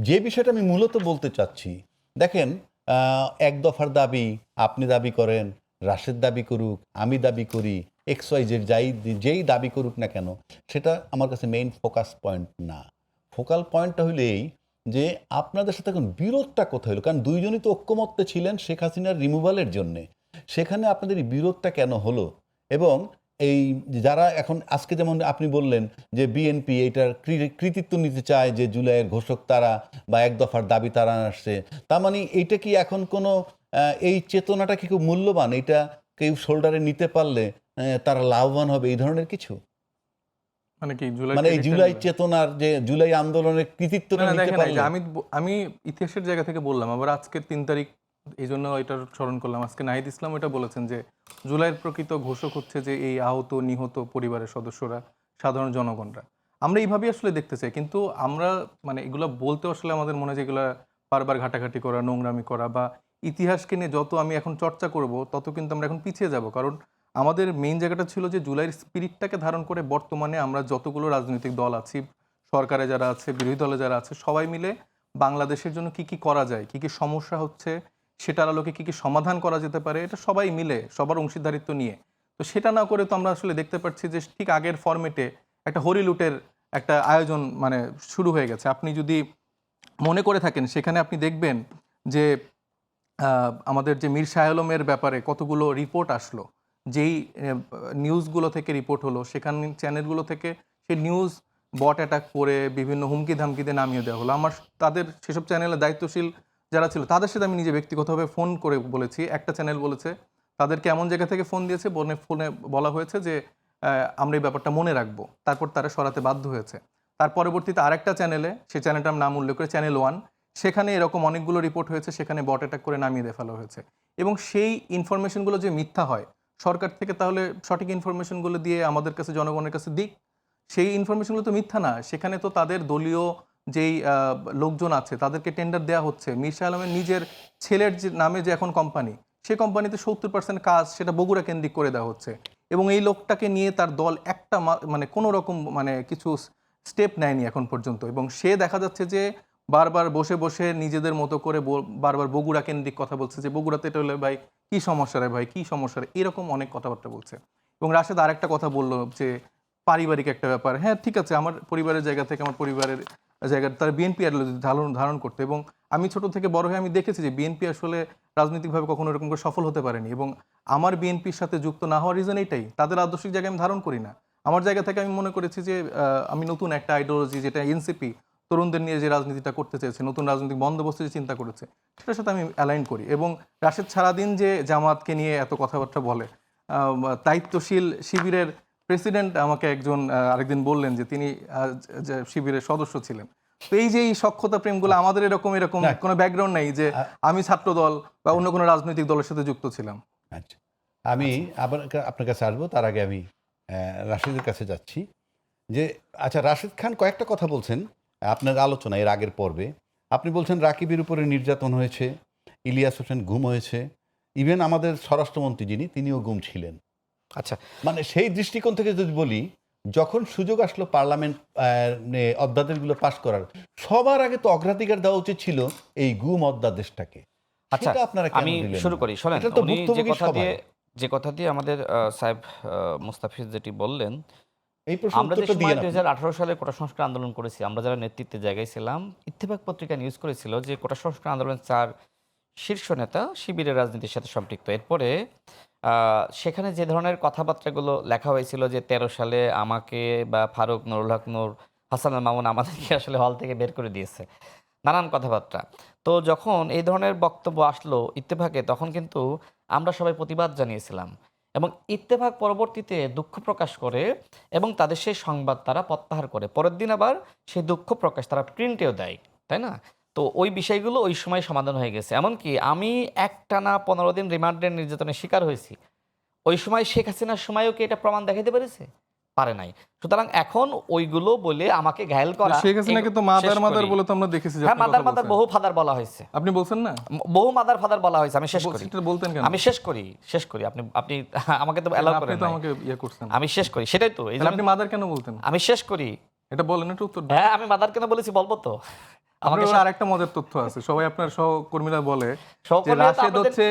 যে বিষয়টা আমি মূলত বলতে চাচ্ছি, দেখেন, এক দফার দাবি আপনি দাবি করেন, রাশেদ দাবি করুক, আমি দাবি করি, XY যেই দাবি করুক না কেন, সেটা আমার কাছে মেইন ফোকাস পয়েন্ট না। ফোকাল পয়েন্টটা হলো এই যে আপনাদের সাথে এখন বিরোধটা কোথায় হলো, কারণ দুইজনই তো ঐক্যমত্যে ছিলেন শেখ হাসিনার রিমুভালের জন্যে। সেখানে আপনাদের এই বিরোধটা কেন হলো? এবং এই যারা এখন আজকে যেমন আপনি বললেন যে বিএনপি এইটার কৃতিত্ব নিতে চায়, যে জুলাইয়ের ঘোষক তারা বা এক দফার দাবি তারা আসছে, তার মানে এইটা কি এখন কোনো এই চেতনাটা কি খুব মূল্যবান, এটা কেউ শোল্ডারে নিতে পারলে তারা লাভবান হবে, এই ধরনের কিছু? মানে এই জুলাই চেতনার, যে জুলাই আন্দোলনের কৃতিত্বটা নিতে পারলে? আমি ইতিহাসের জায়গা থেকে বললাম, আবার আজকের 3 তারিখ এই জন্য এটা স্মরণ করলাম। আজকে নাহিদ ইসলাম এটা বলেছেন যে জুলাইয়ের প্রকৃত ঘোষক হচ্ছে যে এই আহত নিহত পরিবারের সদস্যরা, সাধারণ জনগণরা। আমরা এইভাবেই আসলে দেখতে চাই, কিন্তু আমরা মানে এগুলো বলতে আসলে আমাদের মনে হয় যে এগুলো বারবার ঘাটাঘাটি করা, নোংরামি করা, বা ইতিহাসকে নিয়ে যত আমি এখন চর্চা করব তত কিন্তু আমরা এখন পিছিয়ে যাব। কারণ আমাদের মেইন জায়গাটা ছিল যে জুলাইয়ের স্পিরিটটাকে ধারণ করে বর্তমানে আমরা যতগুলো রাজনৈতিক দল আছি, সরকারে যারা আছে, বিরোধী দলে যারা আছে, সবাই মিলে বাংলাদেশের জন্য কি কি করা যায়, কি কি সমস্যা হচ্ছে, সেটার আলোকে কি কি সমাধান করা যেতে পারে, এটা সবাই মিলে সবার অংশীদারিত্ব নিয়ে। তো সেটা না করে তো আমরা আসলে দেখতে পাচ্ছি যে ঠিক আগের ফরম্যাটে একটা হরিলুটের একটা আয়োজন মানে শুরু হয়ে গেছে। আপনি যদি মনে করে থাকেন, সেখানে আপনি দেখবেন যে আমাদের যে মীর শাহ আলমের ব্যাপারে কতগুলো রিপোর্ট আসলো, যেই নিউজগুলো থেকে রিপোর্ট হলো, সেখানে চ্যানেলগুলো থেকে সেই নিউজ বট অ্যাটাক করে বিভিন্ন হুমকি ধামকিতে নামিয়ে দেওয়া হলো। আমার তাদের সেসব চ্যানেলের দায়িত্বশীল যারা ছিল তাদের সাথে আমি নিজে ব্যক্তিগতভাবে ফোন করে বলেছি। একটা চ্যানেল বলেছে তাদেরকে এমন জায়গা থেকে ফোন দিয়েছে, ফোনে বলা হয়েছে যে আমরা এই ব্যাপারটা মনে রাখবো, তারপর তারা সরাতে বাধ্য হয়েছে। তার পরবর্তীতে আরেকটা চ্যানেলে, সেই চ্যানেলটার নাম উল্লেখ করে চ্যানেল 1, সেখানে এরকম অনেকগুলো রিপোর্ট হয়েছে, সেখানে বট অ্যাটাক করে নামিয়ে দিয়ে ফেলা হয়েছে। এবং সেই ইনফরমেশনগুলো যে মিথ্যা হয়, সরকার থেকে তাহলে সঠিক ইনফরমেশনগুলো দিয়ে আমাদের কাছে, জনগণের কাছে দিক। সেই ইনফরমেশনগুলো তো মিথ্যা না, সেখানে তো তাদের দলীয় যেই লোকজন আছে তাদেরকে টেন্ডার দেওয়া হচ্ছে। মীর শাহ আলমের নিজের ছেলের যে নামে যে এখন কোম্পানি, সেই কোম্পানিতে 70% কাজ সেটা বগুড়া কেন্দ্রিক করে দেওয়া হচ্ছে। এবং এই লোকটাকে নিয়ে তার দল একটা মানে কোনো রকম মানে কিছু স্টেপ নেয়নি এখন পর্যন্ত। এবং সে দেখা যাচ্ছে যে বারবার বসে বসে নিজেদের মতো করে বারবার বগুড়া কেন্দ্রিক কথা বলছে, যে বগুড়াতে এটা হলে ভাই কী সমস্যা রে, ভাই কী সমস্যা রে, এরকম অনেক কথাবার্তা বলছে। এবং রাশেদ আরেকটা কথা বললো যে পারিবারিক একটা ব্যাপার। হ্যাঁ ঠিক আছে, আমার পরিবারের জায়গা থেকে আমার পরিবারের জায়গা তার বিএনপি আইডিওলজি ধারণ করতে, এবং আমি ছোট থেকে বড় হয়ে আমি দেখেছি যে বিএনপি আসলে রাজনৈতিকভাবে কখনো এরকম করে সফল হতে পারেনি, এবং আমার বিএনপির সাথে যুক্ত না হওয়ার রিজন এইটাই, তাদের আদর্শিক জায়গায় আমি ধারণ করি না। আমার জায়গা থেকে আমি মনে করেছি যে আমি নতুন একটা আইডিওলজি, যেটা এনসিপি তরুণদের নিয়ে যে রাজনীতিটা করতে চেয়েছে, নতুন রাজনৈতিক বন্দোবস্ত যে চিন্তা করেছে, সেটার সাথে আমি অ্যালাইন করি। এবং রাশেদ সারাদিন যে জামাতকে নিয়ে এত কথাবার্তা বলে, দায়িত্বশীল শিবিরের প্রেসিডেন্ট আমাকে একজন আরেকদিন বললেন যে তিনি যে শিবিরের সদস্য ছিলেন। তো এই যে এই সখ্যতা প্রেমগুলো, আমাদের এরকম কোনো ব্যাকগ্রাউন্ড নেই যে আমি ছাত্র দল বা অন্য কোনো রাজনৈতিক দলের সাথে যুক্ত ছিলাম। আচ্ছা, আমি আবার আপনার কাছে আসবো, তার আগে আমি রাশিদের কাছে যাচ্ছি যে আচ্ছা, রাশিদ খান কয়েকটা কথা বলছেন আপনার আলোচনা এর আগের পর্বে। আপনি বলছেন রাকিবের উপরে নির্যাতন হয়েছে, ইলিয়াস হোসেন গুম হয়েছে, ইভেন আমাদের স্বরাষ্ট্রমন্ত্রী যিনি তিনিও গুম ছিলেন। আচ্ছা, মানে সেই দৃষ্টিকোণ থেকে যদি বলি, যখন সুযোগ আসলো পার্লামেন্ট অধ্যাদেশগুলো পাশ করার, সবার আগে তো অগ্রাধিকার দেওয়া উচিত ছিল এই গুম অধ্যাদেশটাকে। আচ্ছা, সেটা আপনারা কেন আমি দিলেন শুরু না? করি। শোনেন, এটা তো উনি ভুক্তভোগী সবাই। যে কথা দিয়ে আমাদের সাহেব মুস্তাফিজ যেটি বললেন, এই প্রশ্নের আমরা যে উত্তরটা সময় দিয়ে 2018 সালে কোটা সংস্কার আন্দোলন করেছি, আমরা যারা নেতৃত্বে জায়গায় ছিলাম, ইত্তেফাক পত্রিকা নিউজ করেছিল যে কোটা সংস্কার আন্দোলনের 4 শীর্ষ নেতা শিবিরের রাজনীতির সাথে সম্পৃক্ত। এরপরে সেখানে যে ধরনের কথাবার্তাগুলো লেখা হয়েছিল যে 13 সালে আমাকে বা ফারুক, নুরুল হক নূর, হাসান আল মামুন আমাদেরকে আসলে হল থেকে বের করে দিয়েছে, নানান কথাবার্তা। তো যখন এই ধরনের বক্তব্য আসলো ইত্তেফাকে, তখন কিন্তু আমরা সবাই প্রতিবাদ জানিয়েছিলাম, এবং ইত্তেফাক পরবর্তীতে দুঃখ প্রকাশ করে এবং তাদের সেই সংবাদ তারা প্রত্যাহার করে। পরের দিন আবার সেই দুঃখ প্রকাশ তারা প্রিন্টেও দেয়, তাই না? তো ওই বিষয়গুলো ওই সময় সমাধান হয়ে গেছে। এমনকি আমি একটানা 15 দিন রিমান্ডের নির্যাতনের শিকার হয়েছি। ওই সময় শেখ হাসিনার সময়ও কি এটা প্রমাণ দেখাতে পেরেছে? পারে নাই। সুতরাং এখন ওইগুলো বলে আমাকে ঘায়েল করা, শেখ হাসিনাকে তো মাদার বলে তো আমরা দেখেছি যে হ্যাঁ, আপনি কথা মাদার বলছেন। বহু ফাদার বলা হয়েছে, আপনি বলছেন না, বহু মাদার ফাদার বলা হয়েছে। আমি শেষ করি, সেটা বলতেন কেন? আমি শেষ করি। আপনি আমাকে তো অ্যালাউ আপনি করেন তো নাই। আমাকে ইয়ে করছেন। আমি শেষ করি, সেটাই তো এই তাহলে আপনি মাদার কেন বলতেন? আমি শেষ করি। এটা বলেন, একটু উত্তর দেন। হ্যাঁ, আমি মাদার কেন বলেছি বলবো তো। আপনার আরেকটা মজার তথ্য আছে, সবাই আপনার সহকর্মীরা বলে যে সহকর্মীরা তো রাশেদ আপনাদের- হচ্ছে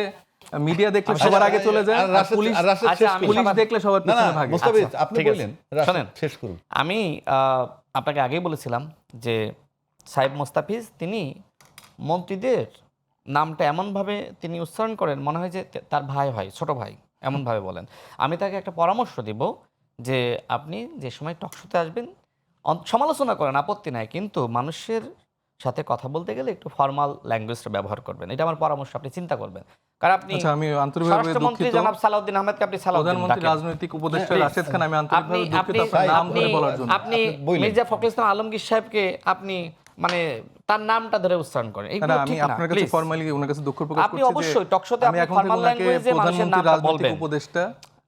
মিডিয়া দেখলে সবার আগে চলে যায়, আর আর রাশেদ- পুলিশ আর রাশেদ আচ্ছা, শেষ আমি করুন। পুলিশ দেখলে সবার না না, পিছনে ভাগে। মুস্তাফিজ আচ্ছা, আপনি ঠিক আছে। বললেন, রাশেদ শোনেন, শেষ করুন। আমি আপনাকে আগেই বলেছিলাম যে সাহেব মুস্তাফিজ তিনি মন্ত্রীদের নামটা এমনভাবে তিনি উচ্চারণ করেন, মনে হয় যে তার ভাই হয়, ছোট ভাই, এমনভাবে বলেন। আমি তাকে একটা পরামর্শ দিব যে আপনি যে সময় টকশোতে আসবেন সমালোচনা করেন, আপত্তি নাই, কিন্তু মানুষের সাথে কথা বলতে গেলে একটু ফর্মাল ল্যাঙ্গুয়েজটা ব্যবহার করবেন। এটা আমার পরামর্শ, আপনি চিন্তা করবেন। কারণ আপনি আচ্ছা, আমি আন্তরিকভাবে স্বরাষ্ট্রমন্ত্রী দুঃখিত। জনাব সালাউদ্দিন আহমেদকে আপনি সালাউদ্দিন প্রধানমন্ত্রী ডাকেন। রাজনৈতিক উপদেষ্টা Please, রাশেদ খান, আমি আন্তরিকভাবে আপনি দুঃখিত আপনার নাম ধরে বলার জন্য। আপনি বললেন। মির্জা ফখরুল ইসলাম আলমগীর সাহেবকে আপনি মানে তার নামটা ধরে উচ্চারণ করেন, না, এগুলো আমি ঠিক না। আপনার কাছে Please, ফর্মালি ওনার কাছে দুঃখ প্রকাশ আপনি করছি যে অবশ্যই টকশোতে আমি আপনি এখন থেকে ফর্মাল ওনাকে ল্যাঙ্গুয়েজে মানুষের প্রধানমন্ত্রী নামটা রাজনৈতিক বলবেন। উপদেষ্টা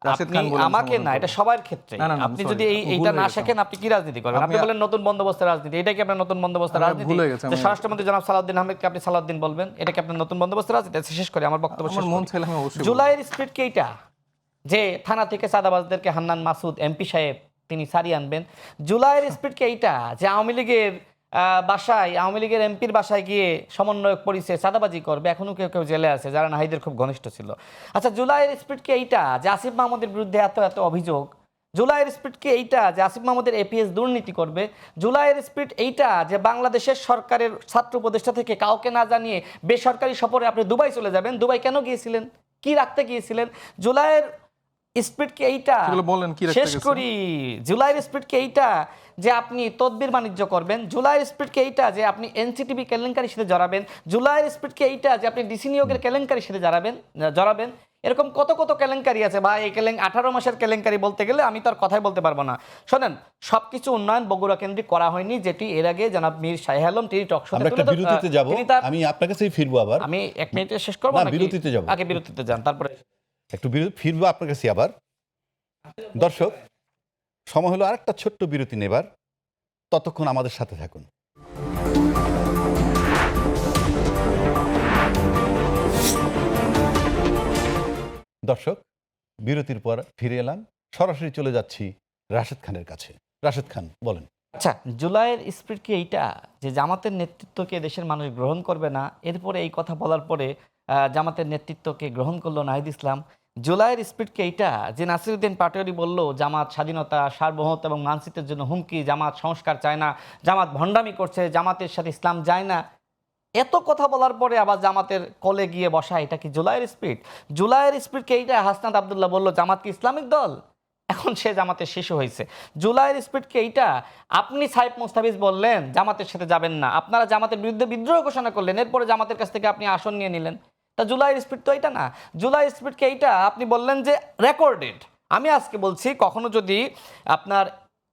রাশেদ আপনি খান বলে আমাকে না, এটা সবার ক্ষেত্রে। না, আপনি sorry, যদি ভুল এইটা হয়ে না গেছে শেখেন, আপনি কি রাজনীতি করবেন? আপনি আপনি- বলেন নতুন বন্দোবস্তের রাজনীতি, এটা কি আপনার নতুন বন্দোবস্তের আমার রাজনীতি? ভুল হয়ে গেছে, যে আমি- স্বরাষ্ট্রমন্ত্রী জনাব সালাউদ্দিন আহমেদকে আপনি সালাউদ্দিন বলবেন, এটা কি আপনার নতুন বন্দোবস্তের রাজনীতি? আচ্ছা, শেষ করি আমার বক্তব্য। আমার মন চাইলে আমি অবশ্যই বলবো। জুলাইয়ের স্পিড কি এইটা যে থানা থেকে চাঁদাবাজদেরকে হান্নান মাসুদ এমপি সাহেব তিনি সারিয়ে আনবেন? জুলাইয়ের স্পিড কি এইটা যে আওয়ামী লীগের বাসায়, আওয়ামী লীগের এমপির বাসায় গিয়ে সমন্বয়ক পরিচয়ে চাঁদাবাজি করবে? এখনো কেউ কেউ জেলে আছে যারা নাহিদের খুব ঘনিষ্ঠ ছিল। আচ্ছা, জুলাইয়ের স্পিড কি এইটা যে আসিফ মাহমুদের বিরুদ্ধে এত এত অভিযোগ? জুলাইয়ের স্পিড কি এইটা যে আসিফ মাহমুদের এপিএস দুর্নীতি করবে? জুলাইয়ের স্পিড এইটা যে বাংলাদেশের সরকারের ছাত্র উপদেষ্টা থেকে কাউকে না জানিয়ে বেসরকারি সফরে আপনি দুবাই চলে যাবেন? দুবাই কেন গিয়েছিলেন? কি রাখতে গিয়েছিলেন? জুলাইয়ের স্পিড কি এইটা? সেগুলো বলেন, কি রাখতে শেষ গেছেন? করি। জুলাইয়ের স্পিড কি এইটা যে আপনি তদবির বাণিজ্য করবেন? জুলাইয়ের স্পিড কি এইটা যে আপনি এনসিটিভি কেলেঙ্কারির সাথে জড়াবেন? জুলাইয়ের স্পিড কি এইটা যে আপনি ডিসি নিয়োগের কেলেঙ্কারির সাথে জড়াবেন? এরকম কত কত কেলেঙ্কারি আছে ভাই। এই 18 মাসের কেলেঙ্কারি বলতে গেলে আমি তো আর কথাই বলতে পারবো না। শোনেন, সবকিছু উন্নয়ন বগুড়া কেন্দ্রিক করা হয়নি, যেটি এর আগে জনাব মীর শাহ আলম তিনি টকশোতে আমরা একটা বিরতিতে যাব, আমি আপনার কাছেই ফিরবো আবার। আমি 1 মিনিটে শেষ করবো না, নাকি? বিরতিতে যাব। আগে বিরতিতে যান, তারপরে একটু ফিরবো আপনার কাছে আবার। দর্শক, সময় হলো আরেকটা ছোট্ট বিরতি নেবার, ততক্ষণ আমাদের সাথে থাকুন। দর্শক, বিরতির পর ফিরে এলাম, সরাসরি চলে যাচ্ছি রাশেদ খানের কাছে। রাশেদ খান বলেন। আচ্ছা, জুলাইয়ের স্পিড কি এইটা যে জামাতের নেতৃত্বকে দেশের মানুষ গ্রহণ করবে না? এরপরে এই কথা বলার পরে জামাতের নেতৃত্বকে গ্রহণ করলো নাহিদ ইসলাম। জুলাইয়ের স্পিরিটকে এইটা যে নাসিরউদ্দিন পাটোয়ারি বলল জামাত স্বাধীনতা, সার্বভৌমত্ব এবং মানচিত্রের জন্য হুমকি, জামাত সংস্কার চায় না, জামাত ভণ্ডামি করছে, জামাতের সাথে ইসলাম যায় না, এত কথা বলার পরে আবার জামাতের কলে গিয়ে বসা, এটা কি জুলাইয়ের স্পিরিট? জুলাইয়ের স্পিরিটকে এইটা হাসনাত আব্দুল্লাহ বলল জামাত কি ইসলামিক দল, এখন সে জামাতের শিশু হয়েছে। জুলাইয়ের স্পিরিটকে এইটা আপনি সাইফ মুস্তাফিজ বললেন জামাতের সাথে যাবেন না, আপনারা জামাতের বিরুদ্ধে বিদ্রোহ ঘোষণা করলেন, এরপরে জামাতের কাছ থেকে আপনি আসন নিয়ে নিলেন। তা জুলাইয়ের স্পিরিট তো এইটা না। জুলাইয়ের স্পিরিটকে এইটা আপনি বললেন যে রেকর্ডেড। আমি আজকে বলছি কখনো যদি আপনার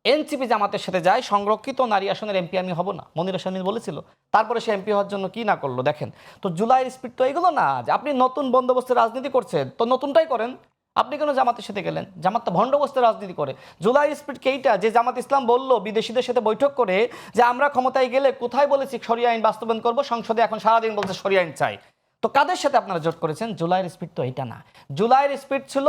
এনসিপি জামাতের সাথে যায়, সংরক্ষিত নারী আসনের এমপি আমি হব না, মনির হোসেন বলেছিল। তারপরে সে এমপি হওয়ার জন্য কি না করলো দেখেন। তো জুলাইয়ের স্পিরিট তো এইগুলো না যে আপনি নতুন বন্দোবস্তের রাজনীতি করছেন, তো নতুনটাই করেন। আপনি কেন জামাতের সাথে গেলেন? জামাত তো ভণ্ডবস্তের রাজনীতি করে। জুলাই স্পিরিট এইটা যে জামাত ইসলাম বলল বিদেশিদের সাথে বৈঠক করে যে আমরা ক্ষমতায় গেলে কোথায় বলেছি শরিয়া আইন বাস্তবায়ন করব, সংসদে এখন সারাদিন বলছে শরিয়া আইন চাই। তো কাদের সাথে আপনারা জোট করেছেন? জুলাইয়ের স্পিরিট তো এইটা না। জুলাইয়ের স্পিরিট ছিল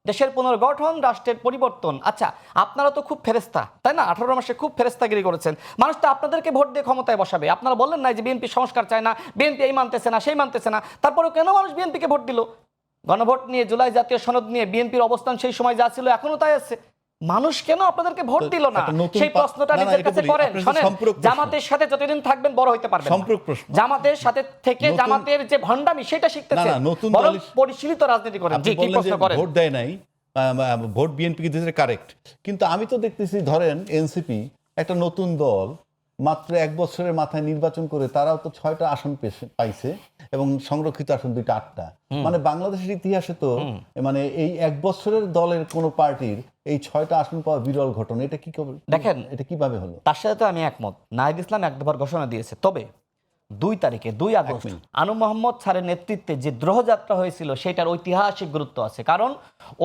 দেশের পুনর্গঠন, রাষ্ট্রের পরিবর্তন। আচ্ছা, আপনারা তো খুব ফেরেস্তা, তাই না? 18 মাসে খুব ফেরেস্তাগিরি করেছেন। মানুষ তো আপনাদেরকে ভোট দিয়ে ক্ষমতায় বসাবে। আপনারা বললেন না যে বিএনপি সংস্কার চায় না, বিএনপি এই মানতেছে না, সেই মানতেছে না, তারপরে কেন মানুষ বিএনপিকে ভোট দিল? গণভোট নিয়ে, জুলাই জাতীয় সনদ নিয়ে বিএনপির অবস্থান সেই সময় যা ছিল এখনো তাই আছে। মানুষ কেন আপনাদেরকে ভোট দিল না? সেই প্রশ্নটা নিজের কাছে করেন। শোনেন, জামাতের সাথে যতদিন থাকবেন বড় হইতে পারবেন না। জামাতের সাথে থেকে জামাতের যে ভণ্ডামি সেটা শিখতেছেন, বরং পরিশীলিত রাজনীতি করেন। জি, কি প্রশ্ন করেন? ভোট দেয় নাই, ভোট বিএনপি কে দিয়েছে, কারেক্ট। কিন্তু আমি তো দেখতেছি ধরেন এনসিপি একটা নতুন দল, মাত্র 1 বছরের মাথায় নির্বাচন করে তারাও তো 6টা আসন পাইছে এবং সংরক্ষিত আসন 2টা, 8টা। মানে বাংলাদেশের ইতিহাসে তো মানে এই 1 বছরের দলের কোন পার্টির এই 6টা আসন পাওয়া বিরল ঘটনা। এটা কি দেখেন, এটা কিভাবে হলো? তার সাথে তো আমি একমত। নাহিদ ইসলাম এক দফার ঘোষণা দিয়েছে, তবে 2 তারিখে 2 আগস্ট আনু মোহাম্মদ স্যারের নেতৃত্বে যে দ্রোহযাত্রা হয়েছিল সেটার ঐতিহাসিক গুরুত্ব আছে। কারণ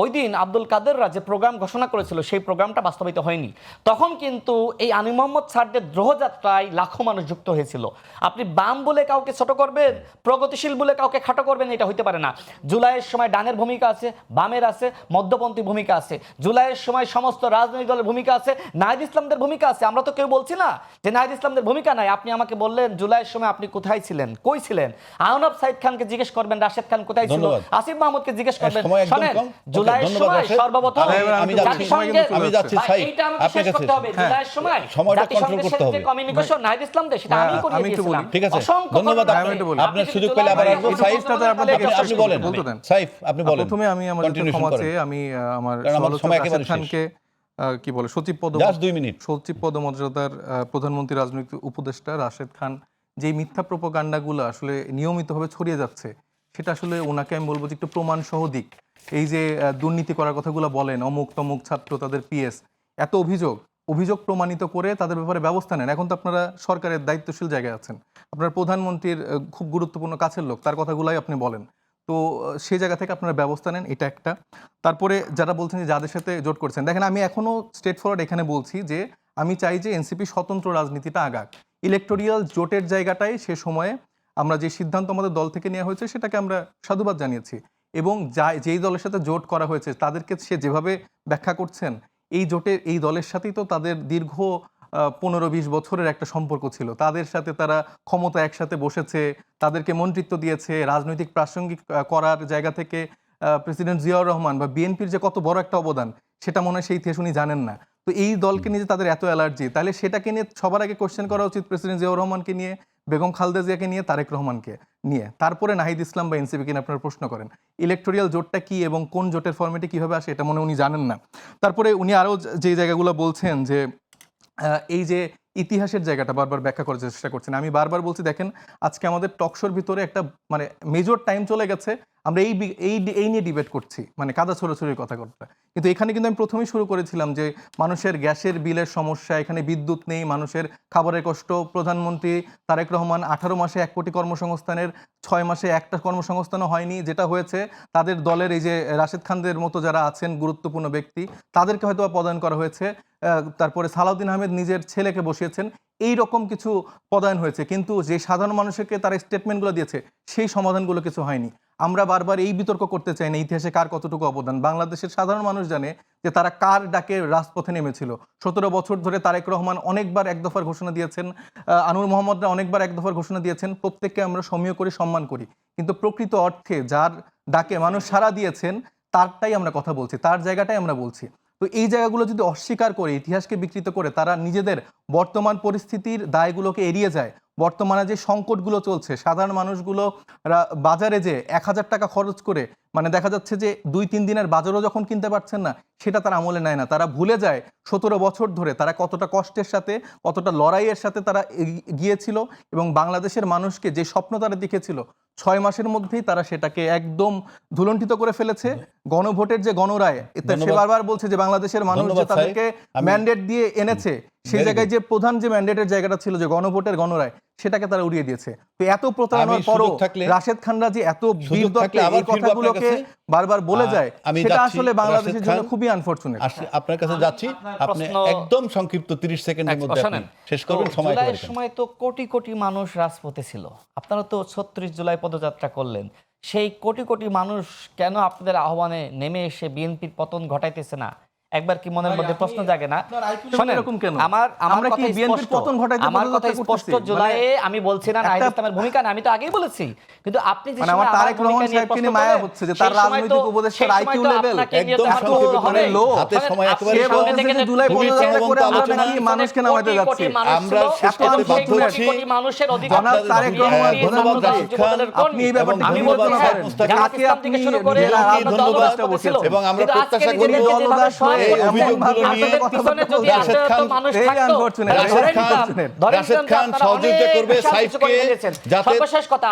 ওই দিন আব্দুল কাদেররা যে প্রোগ্রাম ঘোষণা করেছিল সেই প্রোগ্রামটা বাস্তবায়িত হয়নি। তখন কিন্তু এই আনু মোহাম্মদ স্যারদের দ্রোহযাত্রায় লাখো মানুষ যুক্ত হয়েছিল। আপনি বাম বলে কাউকে ছোট করবেন, প্রগতিশীল বলে কাউকে খাটো করবেন, এটা হইতে পারে না। জুলাইয়ের সময় ডানের ভূমিকা আছে, বামের আছে, মধ্যপন্থী ভূমিকা আছে। জুলাইয়ের সময় সমস্ত রাজনৈতিক দলের ভূমিকা আছে, নাহিদ ইসলামদের ভূমিকা আছে। আমরা তো কেউ বলছি না যে নাহিদ ইসলামদের ভূমিকা নাই। আপনি আমাকে বললেন জুলাইয়ের সময় আপনি কোথায় ছিলেন, কই ছিলেন? আহনাব সাইদ খানকে জিজ্ঞেস করবেন রাশেদ খান কোথায় ছিল, আসিফ মাহমুদকে জিজ্ঞেস করবেন। শুনেন, জুলাইয়ের সময় সর্বপ্রথম আমি যাচ্ছি সাইদ, আপনার কাছে জুলাইয়ের সময় সময়টা কন্ট্রোল করতে হবে। কমিউনিকেশন নাহিদ ইসলাম দেশ, সেটা আমি করিয়ে দিয়েছিলাম। ঠিক আছে, ধন্যবাদ। আপনার সুযোগ পেলে আবার আসবো। সাইফ, আপনি বলেন। সাইফ, আপনি বলেন। প্রথমে আমি আমার ক্ষমা চেয়ে আমি আমার রাশেদ খানকে কি বলে সচিব পদ, জাস্ট 2 মিনিট। সচিব পদমর্যাদার প্রধানমন্ত্রী রাজনৈতিক উপদেষ্টা রাশেদ খান যে মিথ্যা প্রোপাগান্ডাগুলো আসলে নিয়মিতভাবে ছড়িয়ে যাচ্ছে, সেটা আসলে ওনাকে আমি বলবো যে একটু প্রমাণ সহ দিক। এই যে দুর্নীতি করার কথাগুলো বলেন, অমুক তমুক ছাত্র, তাদের পিএস, এত অভিযোগ প্রমাণিত করে তাদের ব্যাপারে ব্যবস্থা নেন। এখন তো আপনারা সরকারের দায়িত্বশীল জায়গায় আছেন, আপনার প্রধানমন্ত্রীর খুব গুরুত্বপূর্ণ কাছের লোক, তার কথাগুলাই আপনি বলেন। তো সেই জায়গা থেকে আপনারা ব্যবস্থা নেন, এটা একটা। তারপরে যারা বলছেন যে যাদের সাথে জোট করছেন, দেখেন আমি এখনো স্ট্রেট ফরওয়ার্ড এখানে বলছি যে আমি চাই যে এনসিপি স্বতন্ত্র রাজনীতিটা আগাক। ইলেকটোরিয়াল জোটের জায়গাটাই সে সময়ে আমরা যে সিদ্ধান্ত আমাদের দল থেকে নেওয়া হয়েছে সেটাকে আমরা সাধুবাদ জানিয়েছি, এবং যেই দলের সাথে জোট করা হয়েছে তাদেরকে সে যেভাবে ব্যাখ্যা করছেন, এই দলের সাথেই তো তাদের দীর্ঘ 15-20 বছরের একটা সম্পর্ক ছিল। তাদের সাথে তারা ক্ষমতা একসাথে বসেছে, তাদেরকে মন্ত্রিত্ব দিয়েছে, রাজনৈতিক প্রাসঙ্গিক করার জায়গা থেকে প্রেসিডেন্ট জিয়াউর রহমান বা বিএনপির যে কত বড় একটা অবদান, সেটা মনে হয় সেই ইতিহাস উনি জানেন না। তো এই দলকে নিয়ে যে তাদের এত অ্যালার্জি, তাহলে সেটাকে নিয়ে সবার আগে কোশ্চেন করা উচিত প্রেসিডেন্ট জিয়াউর রহমানকে নিয়ে, বেগম খালেদা জিয়াকে নিয়ে, তারেক রহমানকে নিয়ে, তারপরে নাহিদ ইসলাম বা এনসিপিকে নিয়ে আপনারা প্রশ্ন করেন। ইলেকটোরিয়াল জোটটা কি এবং কোন জোটের ফরম্যাটে কিভাবে আসে এটা মনে উনি জানেন না। তারপরে উনি আরও যে জায়গাগুলো বলছেন যে এই যে ইতিহাসের জায়গাটা বারবার ব্যাখ্যা করার চেষ্টা করছেন। আমি বারবার বলছি, দেখেন আজকে আমাদের টকশোর ভিতরে একটা মানে মেজর টাইম চলে গেছে, আমরা এই নিয়ে ডিবেট করছি, মানে কাদা ছোড়াছড়ির কথা। কিন্তু এখানে কিন্তু আমি প্রথমেই শুরু করেছিলাম যে মানুষের গ্যাসের বিলের সমস্যা, এখানে বিদ্যুৎ নেই, মানুষের খাবারের কষ্ট। প্রধানমন্ত্রী তারেক রহমান 18 মাসে 1 কোটি কর্মসংস্থানের 6 মাসে একটা কর্মসংস্থানও হয়নি। যেটা হয়েছে তাদের দলের এই যে রাশেদ খানদের মতো যারা আছেন গুরুত্বপূর্ণ ব্যক্তি, তাদেরকে হয়তো পদায়ন করা হয়েছে। তারপরে সালাউদ্দিন আহমেদ নিজের ছেলেকে বসিয়েছেন, এই রকম কিছু পদায়ন হয়েছে। কিন্তু যে সাধারণ মানুষকে তারা স্টেটমেন্টগুলো দিয়েছে সেই সমাধানগুলো কিছু হয়নি। আমরা বারবার এই বিতর্ক করতে চাই না ইতিহাসে কার কতটুকু অবদান। বাংলাদেশের সাধারণ মানুষ জানে যে তারা কার ডাকে রাজপথে নেমেছিল। 17 বছর ধরে তারেক রহমান অনেকবার 1 দফার ঘোষণা দিয়েছেন, আনুর মোহাম্মদরা অনেকবার 1 দফার ঘোষণা দিয়েছেন, প্রত্যেককে আমরা সমীহ করে সম্মান করি। কিন্তু প্রকৃত অর্থে যার ডাকে মানুষ সাড়া দিয়েছেন তারটাই আমরা কথা বলছি, তার জায়গাটাই আমরা বলছি। তো এই জায়গাগুলো যদি অস্বীকার করে, ইতিহাসকে বিকৃত করে তারা নিজেদের বর্তমান পরিস্থিতির দায়গুলোকে এড়িয়ে যায়, বর্তমানে যে সংকটগুলো চলছে, সাধারণ মানুষগুলো বাজারে যে 1,000 টাকা খরচ করে মানে দেখা যাচ্ছে যে 2-3 দিনের বাজারও যখন কিনতে পারছেন না, সেটা তারা আমলে নেয় না। তারা ভুলে যায় 17 বছর ধরে তারা কতটা কষ্টের সাথে, কতটা লড়াইয়ের সাথে তারা গিয়েছিল এবং বাংলাদেশের মানুষকে যে স্বপ্ন তারা দেখেছিল 6 মাসের মধ্যেই তারা সেটাকে একদম ধুলণ্ঠিত করে ফেলেছে। গণভোটের যে গণরায়, সে বারবার বলছে যে বাংলাদেশের মানুষ যে তাদেরকে ম্যান্ডেট দিয়ে এনেছে, সেই জায়গায় যে প্রধান যে ম্যান্ডেটের জায়গাটা ছিল যে গণভোটের গণরায়, সেটাকে তারা উড়িয়ে দিয়েছে। তো এত প্রতারণার পরও রাশেদ খানরা যে এত বীরত্বে এই কথাগুলোকে বারবার বলে যায়, সেটা আসলে বাংলাদেশের জন্য খুবই আনফরচুনেট। আপনার কাছে যাচ্ছি, আপনি একদম সংক্ষিপ্ত 30 সেকেন্ডের মধ্যে শেষ করবেন। জুলাইয়ের সময় তো কোটি কোটি মানুষ রাজপথে ছিল, আপনারা তো 36 জুলাই পদযাত্রা করলেন, সেই কোটি কোটি মানুষ কেন আপনাদের আহ্বানে নেমে এসে বিএনপির পতন ঘটাইতেছে না? একবার কি মনের মধ্যে প্রশ্ন জাগে না? আমার কথা স্পষ্ট, জুলাইয়ে আমি বলছি না নাহিদ ইসলামের ভূমিকা না, আমি তো আগেই বলেছি, কিন্তু আপনি যে আমার তারেক রহমান সাহেবকে নিয়ে মায়া হচ্ছে যে তার রাজনৈতিক উপদেষ্টার আইকিউ লেভেল একদম সংক্ষেপে লো, হাতে সময় একেবারে বলতেছে যে জুলাই পদযাত্রা করে আমরা নাকি মানুষকে নামাইতে যাচ্ছি। আমরা শেষ করতে বাধ্য হচ্ছি। মানুষের অধিকার তারেক রহমান, ধন্যবাদ রাশিদ খান, আপনি এই ব্যাপারটি আমি বলতে বলতে পারেন কাকে আপনি ধন্যবাদ এবং আমরা প্রত্যাশা করি এই অভিযোগগুলো নিয়ে রাশেদ খান সহযোগিতা করবে সাইফকে, যাতে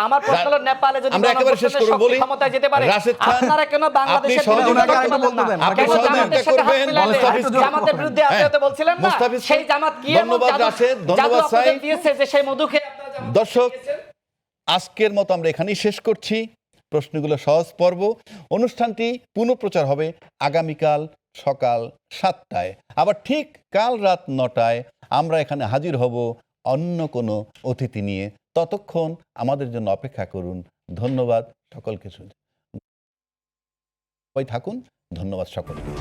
আমার প্রশ্ন হলো নেপালে যদি আমরা একেবারে শেষ করে বলি, ক্ষমতায় যেতে পারে, রাশেদ খান আপনারা কেন বাংলাদেশের সহযোগিতা করবেন, আপনি সহযোগিতা করবেন জামাতের বিরুদ্ধে আসতে বলছিলেন না, সেই জামাত কি ধন্যবাদ রাশেদ, ধন্যবাদ সাইফ। দিয়েছে যে সেই মধুকে দর্শক, আজকের মতো আমরা এখানেই শেষ করছি প্রশ্নগুলো সহজ পর্ব। অনুষ্ঠানটি পুনঃপ্রচার হবে আগামীকাল সকাল 7টায়, আবার ঠিক কাল রাত 9টায় আমরা এখানে হাজির হব অন্য কোনো অতিথি নিয়ে। ততক্ষণ আমাদের জন্য অপেক্ষা করুন। ধন্যবাদ সকলকে, সবাই থাকুন। ধন্যবাদ সকলকে।